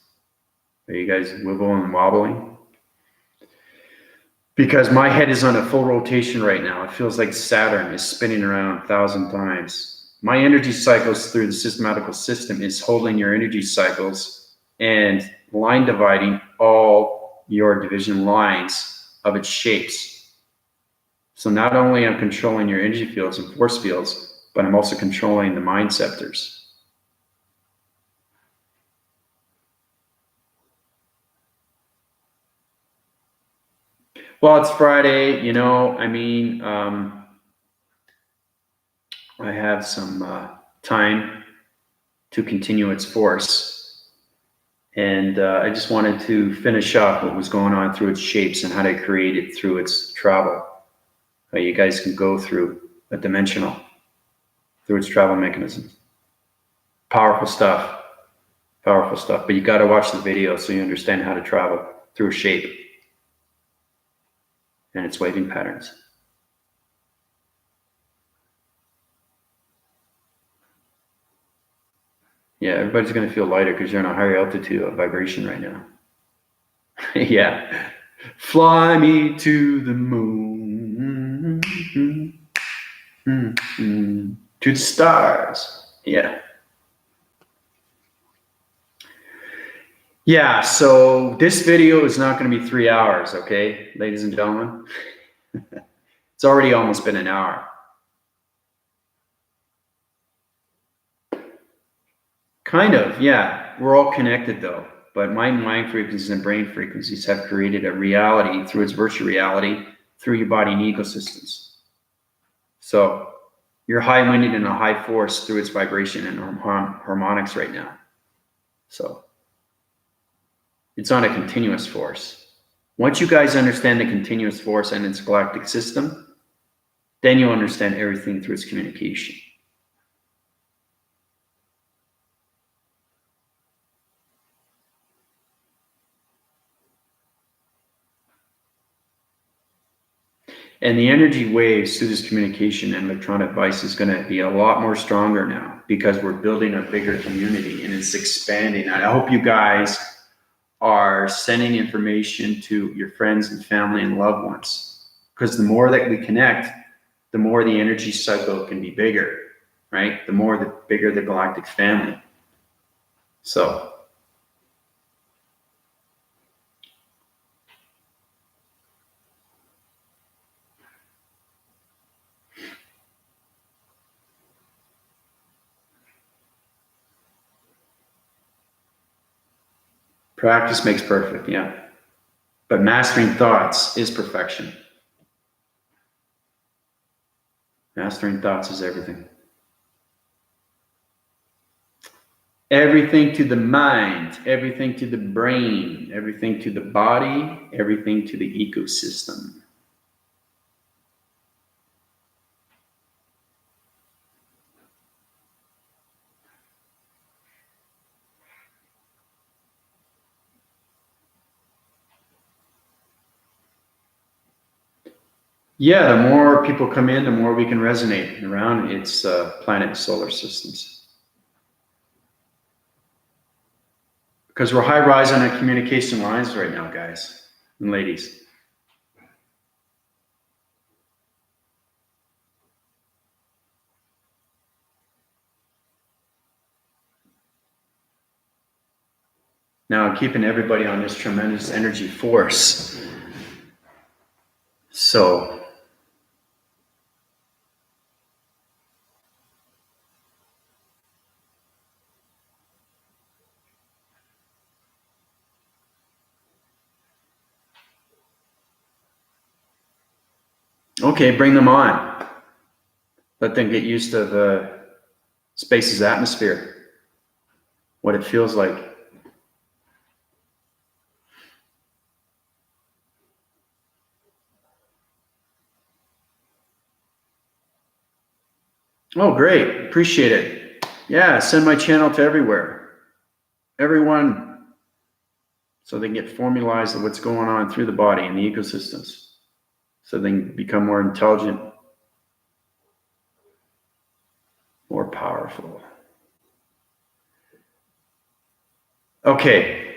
Are you guys wibbling and wobbling? Because my head is on a full rotation right now. It feels like Saturn is spinning around 1,000 times. My energy cycles through the systematical system is holding your energy cycles and line dividing all your division lines of its shapes. So not only am I controlling your energy fields and force fields, but I'm also controlling the mind sectors. Well, it's Friday, you know, I mean, I have some time to continue its force. And I just wanted to finish up what was going on through its shapes and how to create it through its travel. How you guys can go through a dimensional, through its travel mechanisms. Powerful stuff, powerful stuff. But you got to watch the video so you understand how to travel through a shape and its waving patterns. Yeah, everybody's going to feel lighter because you're on a higher altitude of vibration right now. Yeah. Fly me to the moon. To the stars. Yeah. Yeah, so this video is not going to be 3 hours, okay, ladies and gentlemen? It's already almost been an hour. Kind of, yeah. We're all connected though. But my mind frequencies and brain frequencies have created a reality through its virtual reality, through your body and ecosystems. So you're high-minded and a high force through its vibration and harmonics right now. So it's on a continuous force. Once you guys understand the continuous force and its galactic system, then you understand everything through its communication. And the energy waves through this communication and electronic device is going to be a lot more stronger now because we're building a bigger community and it's expanding. And I hope you guys are sending information to your friends and family and loved ones, because the more that we connect, the more the energy cycle can be bigger, right? The more the bigger the galactic family. So practice makes perfect, yeah. But mastering thoughts is perfection. Mastering thoughts is everything. Everything to the mind, everything to the brain, everything to the body, everything to the ecosystem. Yeah, the more people come in, the more we can resonate around its planet and solar systems. Because we're high rise on our communication lines right now, guys and ladies. Now, keeping everybody on this tremendous energy force. So, okay, bring them on. Let them get used to the space's atmosphere, what it feels like. Oh, great. Appreciate it. Yeah, send my channel to everyone, so they can get formalized of what's going on through the body and the ecosystems, so they can become more intelligent, more powerful. Okay.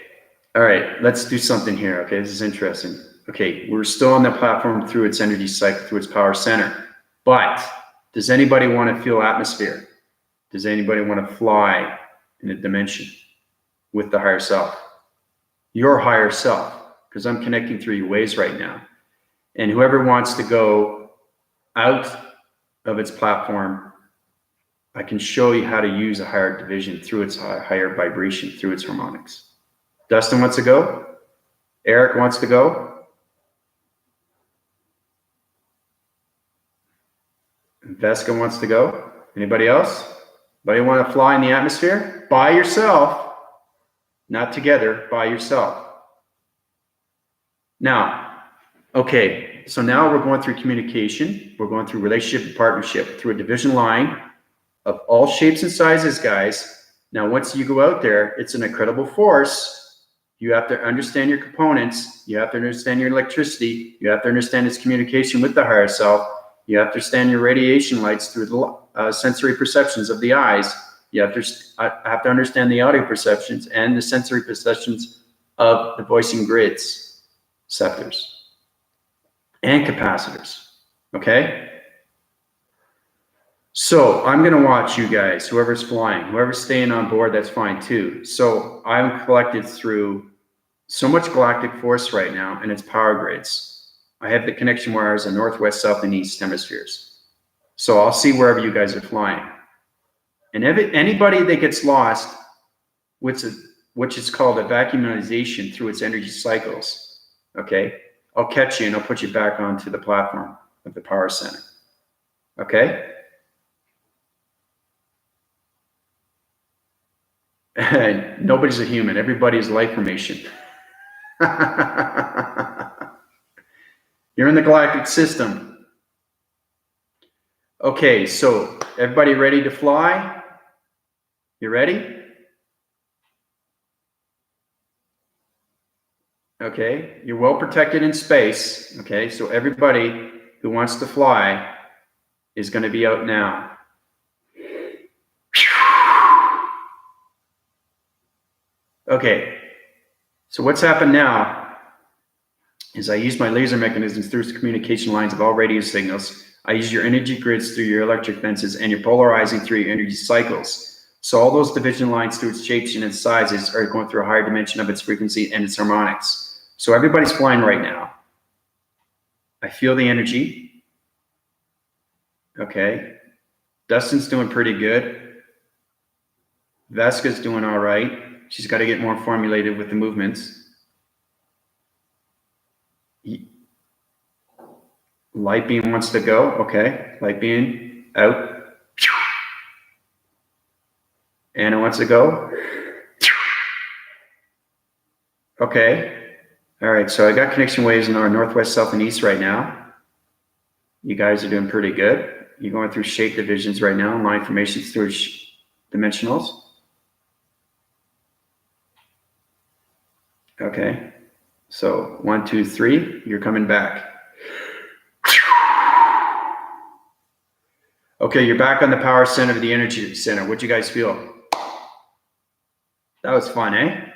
All right. Let's do something here. Okay. This is interesting. Okay. We're still on the platform through its energy cycle, through its power center. But does anybody want to feel atmosphere? Does anybody want to fly in a dimension with the higher self? Your higher self, because I'm connecting through your waves right now. And whoever wants to go out of its platform, I can show you how to use a higher division through its higher vibration, through its harmonics. Dustin wants to go. Eric wants to go. Vesca wants to go. Anybody else? Anybody want to fly in the atmosphere? By yourself, not together, by yourself. Now, okay, so now we're going through communication. We're going through relationship and partnership through a division line of all shapes and sizes, guys. Now, once you go out there, it's an incredible force. You have to understand your components. You have to understand your electricity. You have to understand its communication with the higher self. You have to understand your radiation lights through the sensory perceptions of the eyes. You have to understand the audio perceptions and the sensory perceptions of the voicing grids, receptors, and capacitors. Okay? So I'm going to watch you guys, whoever's flying, whoever's staying on board, that's fine too. So I'm collected through so much galactic force right now and its power grids. I have the connection wires in northwest, south, and east hemispheres. So I'll see wherever you guys are flying. And anybody that gets lost, which is called a vacuumization through its energy cycles, okay, I'll catch you and I'll put you back onto the platform of the power center. Okay? And nobody's a human. Everybody's life formation. You're in the galactic system. Okay, so everybody ready to fly? You ready? Okay, you're well protected in space. Okay, so everybody who wants to fly is going to be out now. Okay, so what's happened now is I use my laser mechanisms through communication lines of all radio signals. I use your energy grids through your electric fences and you're polarizing through your energy cycles. So all those division lines through its shapes and its sizes are going through a higher dimension of its frequency and its harmonics. So everybody's flying right now. I feel the energy. Okay. Dustin's doing pretty good. Vesca's doing all right. She's got to get more formulated with the movements. Light beam wants to go. Okay. Light beam out. Anna wants to go. Okay. All right. So I got connection waves in our northwest, south, and east right now. You guys are doing pretty good. You're going through shape divisions right now, line formations through dimensionals. Okay. So 1, 2, 3, you're coming back. Okay, you're back on the power center of the energy center. What'd you guys feel? That was fun, eh?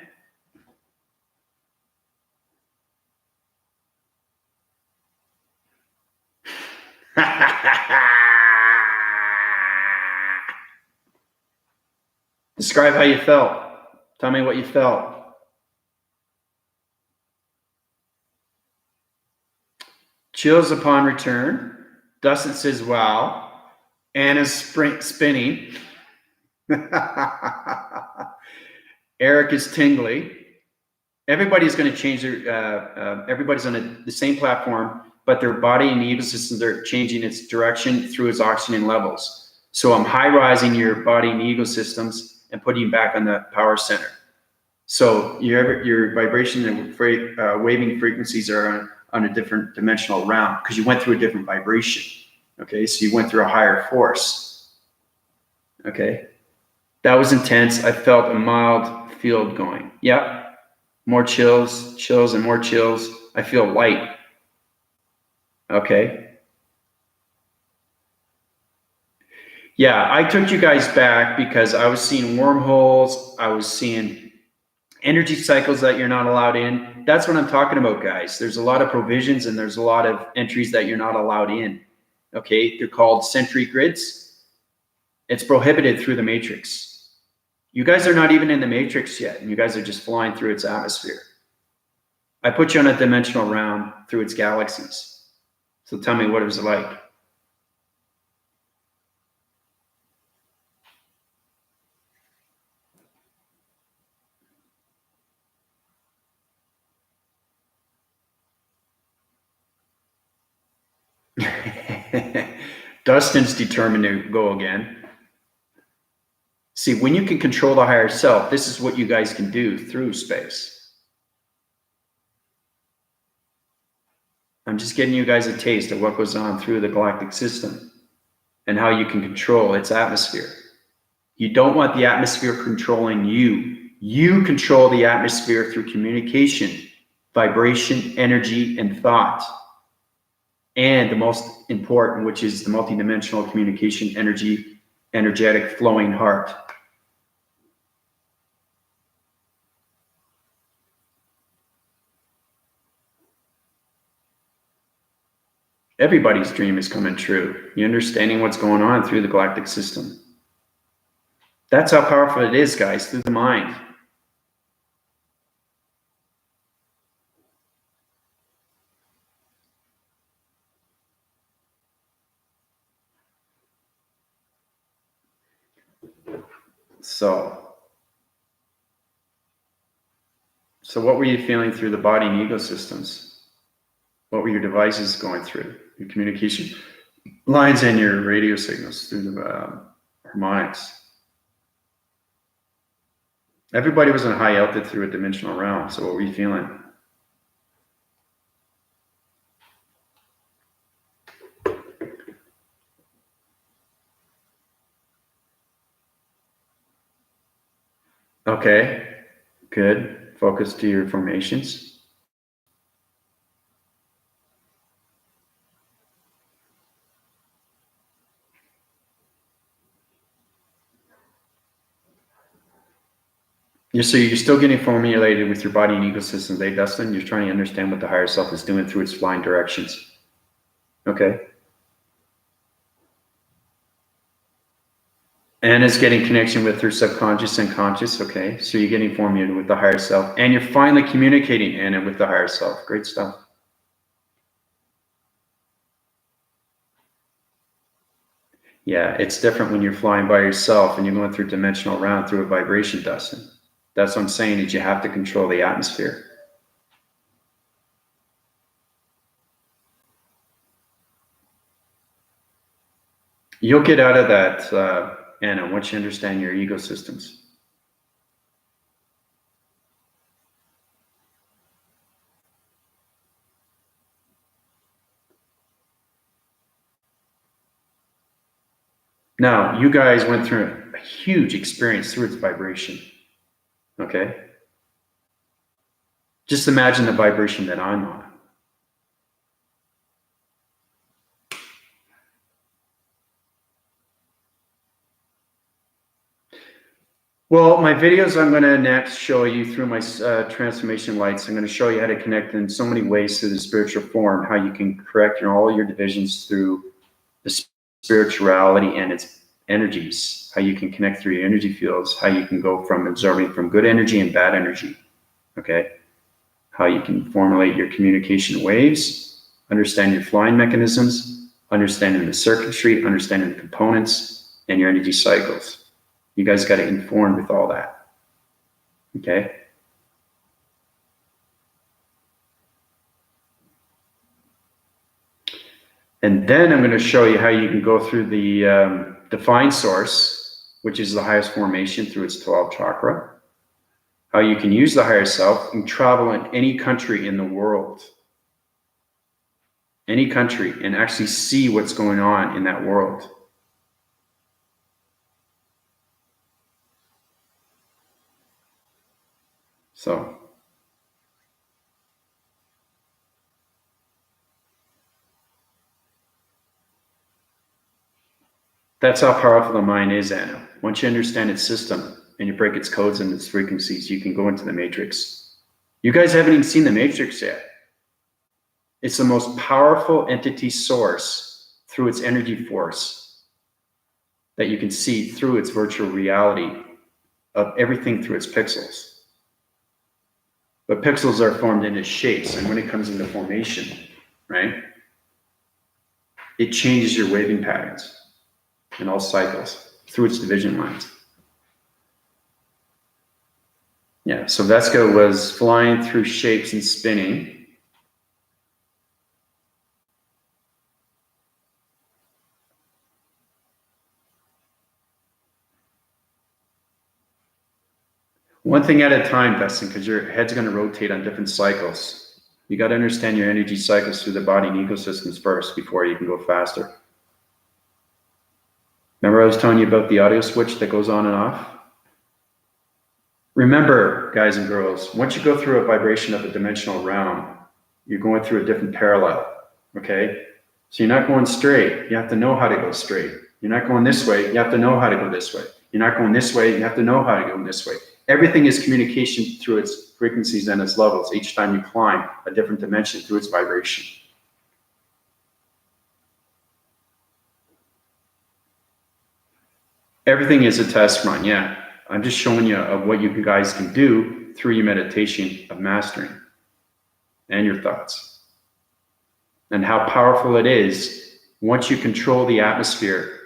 Describe how you felt. Tell me what you felt. Chills upon return. Dustin says, wow. Anna's spinning. Eric is tingly. Everybody's going to change their, everybody's on the same platform, but their body and the ecosystems are changing its direction through its oxygen levels. So I'm high-rising your body and ecosystems and putting you back on the power center. So your vibration and waving frequencies are on a different dimensional realm because you went through a different vibration. Okay, so you went through a higher force. Okay. That was intense. I felt a mild field going. Yep. More chills, chills, and more chills. I feel light. Okay. Yeah, I took you guys back because I was seeing wormholes. I was seeing energy cycles that you're not allowed in. That's what I'm talking about, guys. There's a lot of provisions and there's a lot of entries that you're not allowed in. Okay. They're called sentry grids. It's prohibited through the matrix. You guys are not even in the matrix yet, and you guys are just flying through its atmosphere. I put you on a dimensional round through its galaxies. So tell me, what it was like? Dustin's determined to go again. See, when you can control the higher self, this is what you guys can do through space. I'm just getting you guys a taste of what goes on through the galactic system and how you can control its atmosphere. You don't want the atmosphere controlling you. You control the atmosphere through communication, vibration, energy, and thought. And the most important, which is the multidimensional communication, energy, energetic, flowing heart. Everybody's dream is coming true. You're understanding what's going on through the galactic system. That's how powerful it is, guys, through the mind. So what were you feeling through the body and ego systems? What were your devices going through? Your communication lines and your radio signals through the harmonics. Everybody was in a high altitude through a dimensional realm. So what were you feeling? Okay, good. Focus to your formations. So you're still getting formulated with your body and ego systems, eh, Dustin? You're trying to understand what the higher self is doing through its flying directions. Okay. And it's getting connection with her subconscious and conscious. Okay. So you're getting formulated with the higher self. And you're finally communicating, Anna, with the higher self. Great stuff. Yeah, it's different when you're flying by yourself and you're going through dimensional round through a vibration, Dustin. That's what I'm saying, is you have to control the atmosphere. You'll get out of that, Anna, once you understand your ego systems. Now, you guys went through a huge experience through its vibration. Okay? Just imagine the vibration that I'm on. Well, my videos, I'm going to next show you through my transformation lights. I'm going to show you how to connect in so many ways to the spiritual form, how you can correct all your divisions through the spirituality and its energies, how you can connect through your energy fields, how you can go from absorbing from good energy and bad energy. Okay? How you can formulate your communication waves, understand your flying mechanisms, understanding the circuitry, understanding the components, and your energy cycles. You guys got to inform with all that. Okay? And then I'm going to show you how you can go through the defined source, which is the highest formation through its 12th chakra. How you can use the higher self and travel in any country in the world. Any country, and actually see what's going on in that world. So that's how powerful the mind is, Anna. Once you understand its system and you break its codes and its frequencies, you can go into the matrix. You guys haven't even seen the matrix yet. It's the most powerful entity source through its energy force that you can see through its virtual reality of everything through its pixels. But pixels are formed into shapes, and when it comes into formation, right, it changes your waving patterns in all cycles through its division lines. Yeah, so Vesca was flying through shapes and spinning. One thing at a time, Dustin, because your head's going to rotate on different cycles. You got to understand your energy cycles through the body and ecosystems first before you can go faster. Remember I was telling you about the audio switch that goes on and off? Remember, guys and girls, once you go through a vibration of a dimensional realm, you're going through a different parallel, okay? So you're not going straight. You have to know how to go straight. You're not going this way. You have to know how to go this way. You're not going this way. You have to know how to go this way. Everything is communication through its frequencies and its levels. Each time you climb a different dimension through its vibration. Everything is a test run, yeah. I'm just showing you of what you guys can do through your meditation of mastering and your thoughts. And how powerful it is once you control the atmosphere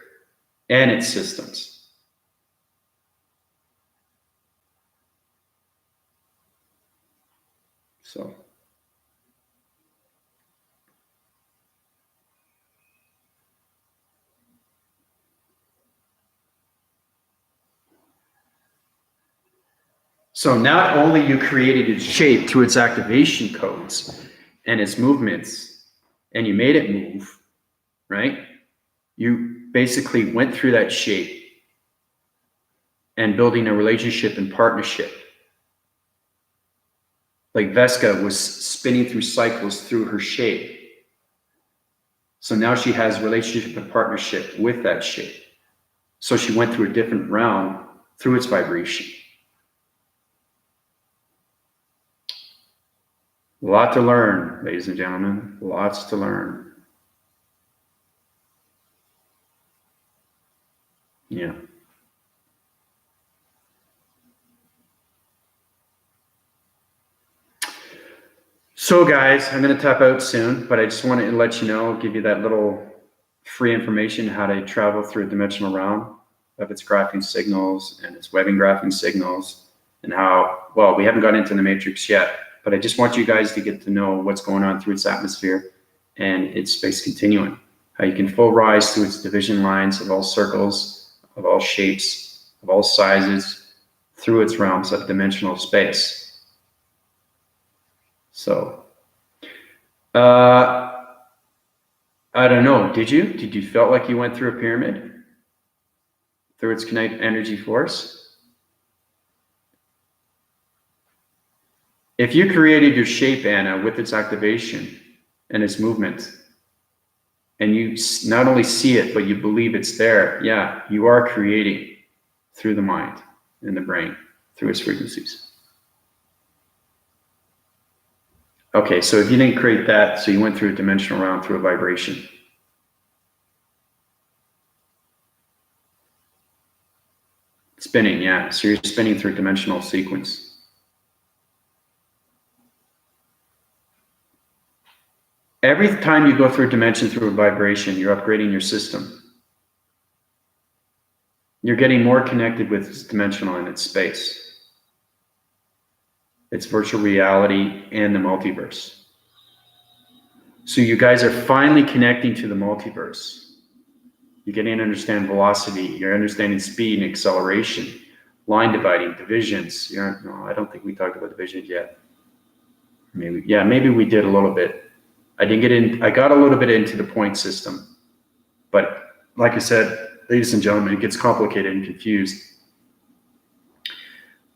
and its systems. So not only you created its shape through its activation codes and its movements, and you made it move, right? You basically went through that shape and building a relationship and partnership. Like Vesca was spinning through cycles through her shape. So now she has relationship and partnership with that shape. So she went through a different realm through its vibration. A lot to learn, ladies and gentlemen. Lots to learn. Yeah. So guys, I'm going to tap out soon, but I just wanted to let you know, give you that little free information how to travel through a dimensional realm of its graphing signals and its webbing graphing signals, and how, well, we haven't got into the matrix yet, but I just want you guys to get to know what's going on through its atmosphere and its space continuum, how you can full rise through its division lines of all circles, of all shapes, of all sizes, through its realms of dimensional space. So, I don't know. Did you felt like you went through a pyramid through its kinetic energy force? If you created your shape, Anna, with its activation and its movement, and you not only see it, but you believe it's there, yeah, you are creating through the mind and the brain, through its frequencies. Okay, so if you didn't create that, so you went through a dimensional realm through a vibration. Spinning, yeah. So you're spinning through a dimensional sequence. Every time you go through a dimension through a vibration, you're upgrading your system. You're getting more connected with its dimensional and its space. It's virtual reality and the multiverse. So you guys are finally connecting to the multiverse. You're getting to understand velocity. You're understanding speed and acceleration, line dividing, divisions. No, I don't think we talked about divisions yet. Maybe we did a little bit. I got a little bit into the point system, but like I said, ladies and gentlemen, it gets complicated and confused.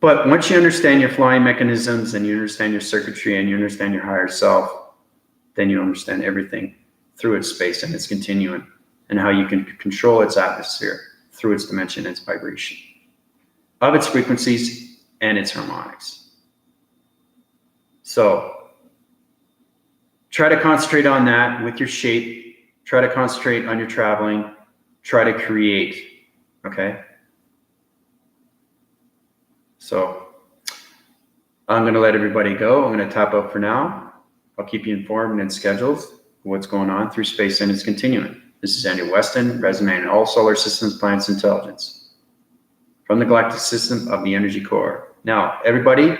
But once you understand your flying mechanisms and you understand your circuitry and you understand your higher self, then you understand everything through its space and its continuum and how you can control its atmosphere through its dimension and its vibration of its frequencies and its harmonics. So try to concentrate on that with your shape. Try to concentrate on your traveling. Try to create, okay? So I'm going to let everybody go. I'm going to tap out for now. I'll keep you informed and scheduled what's going on through space and its continuum. This is Andrew Weston, resonating all solar systems, planets, intelligence from the galactic system of the energy core. Now, everybody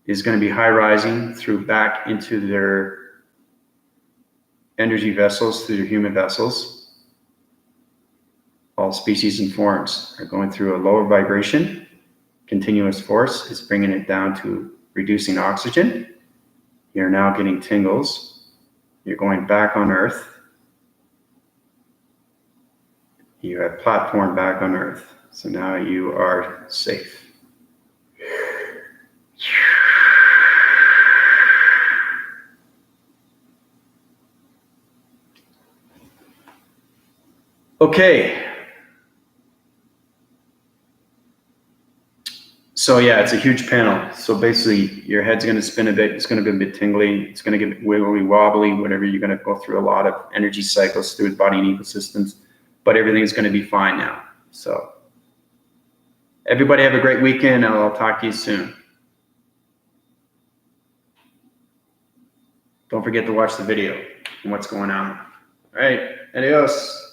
is going to be high rising through back into their energy vessels, through their human vessels. All species and forms are going through a lower vibration. Continuous force is bringing it down to reducing oxygen. You're now getting tingles. You're going back on Earth. You have platformed back on Earth. So now you are safe. Okay. So yeah, it's a huge panel. So basically your head's going to spin a bit. It's going to be a bit tingly. It's going to get wiggly wobbly, whatever. You're going to go through a lot of energy cycles through the body and ecosystems, but everything's going to be fine now. So everybody have a great weekend and I'll talk to you soon. Don't forget to watch the video and what's going on. All right, adios.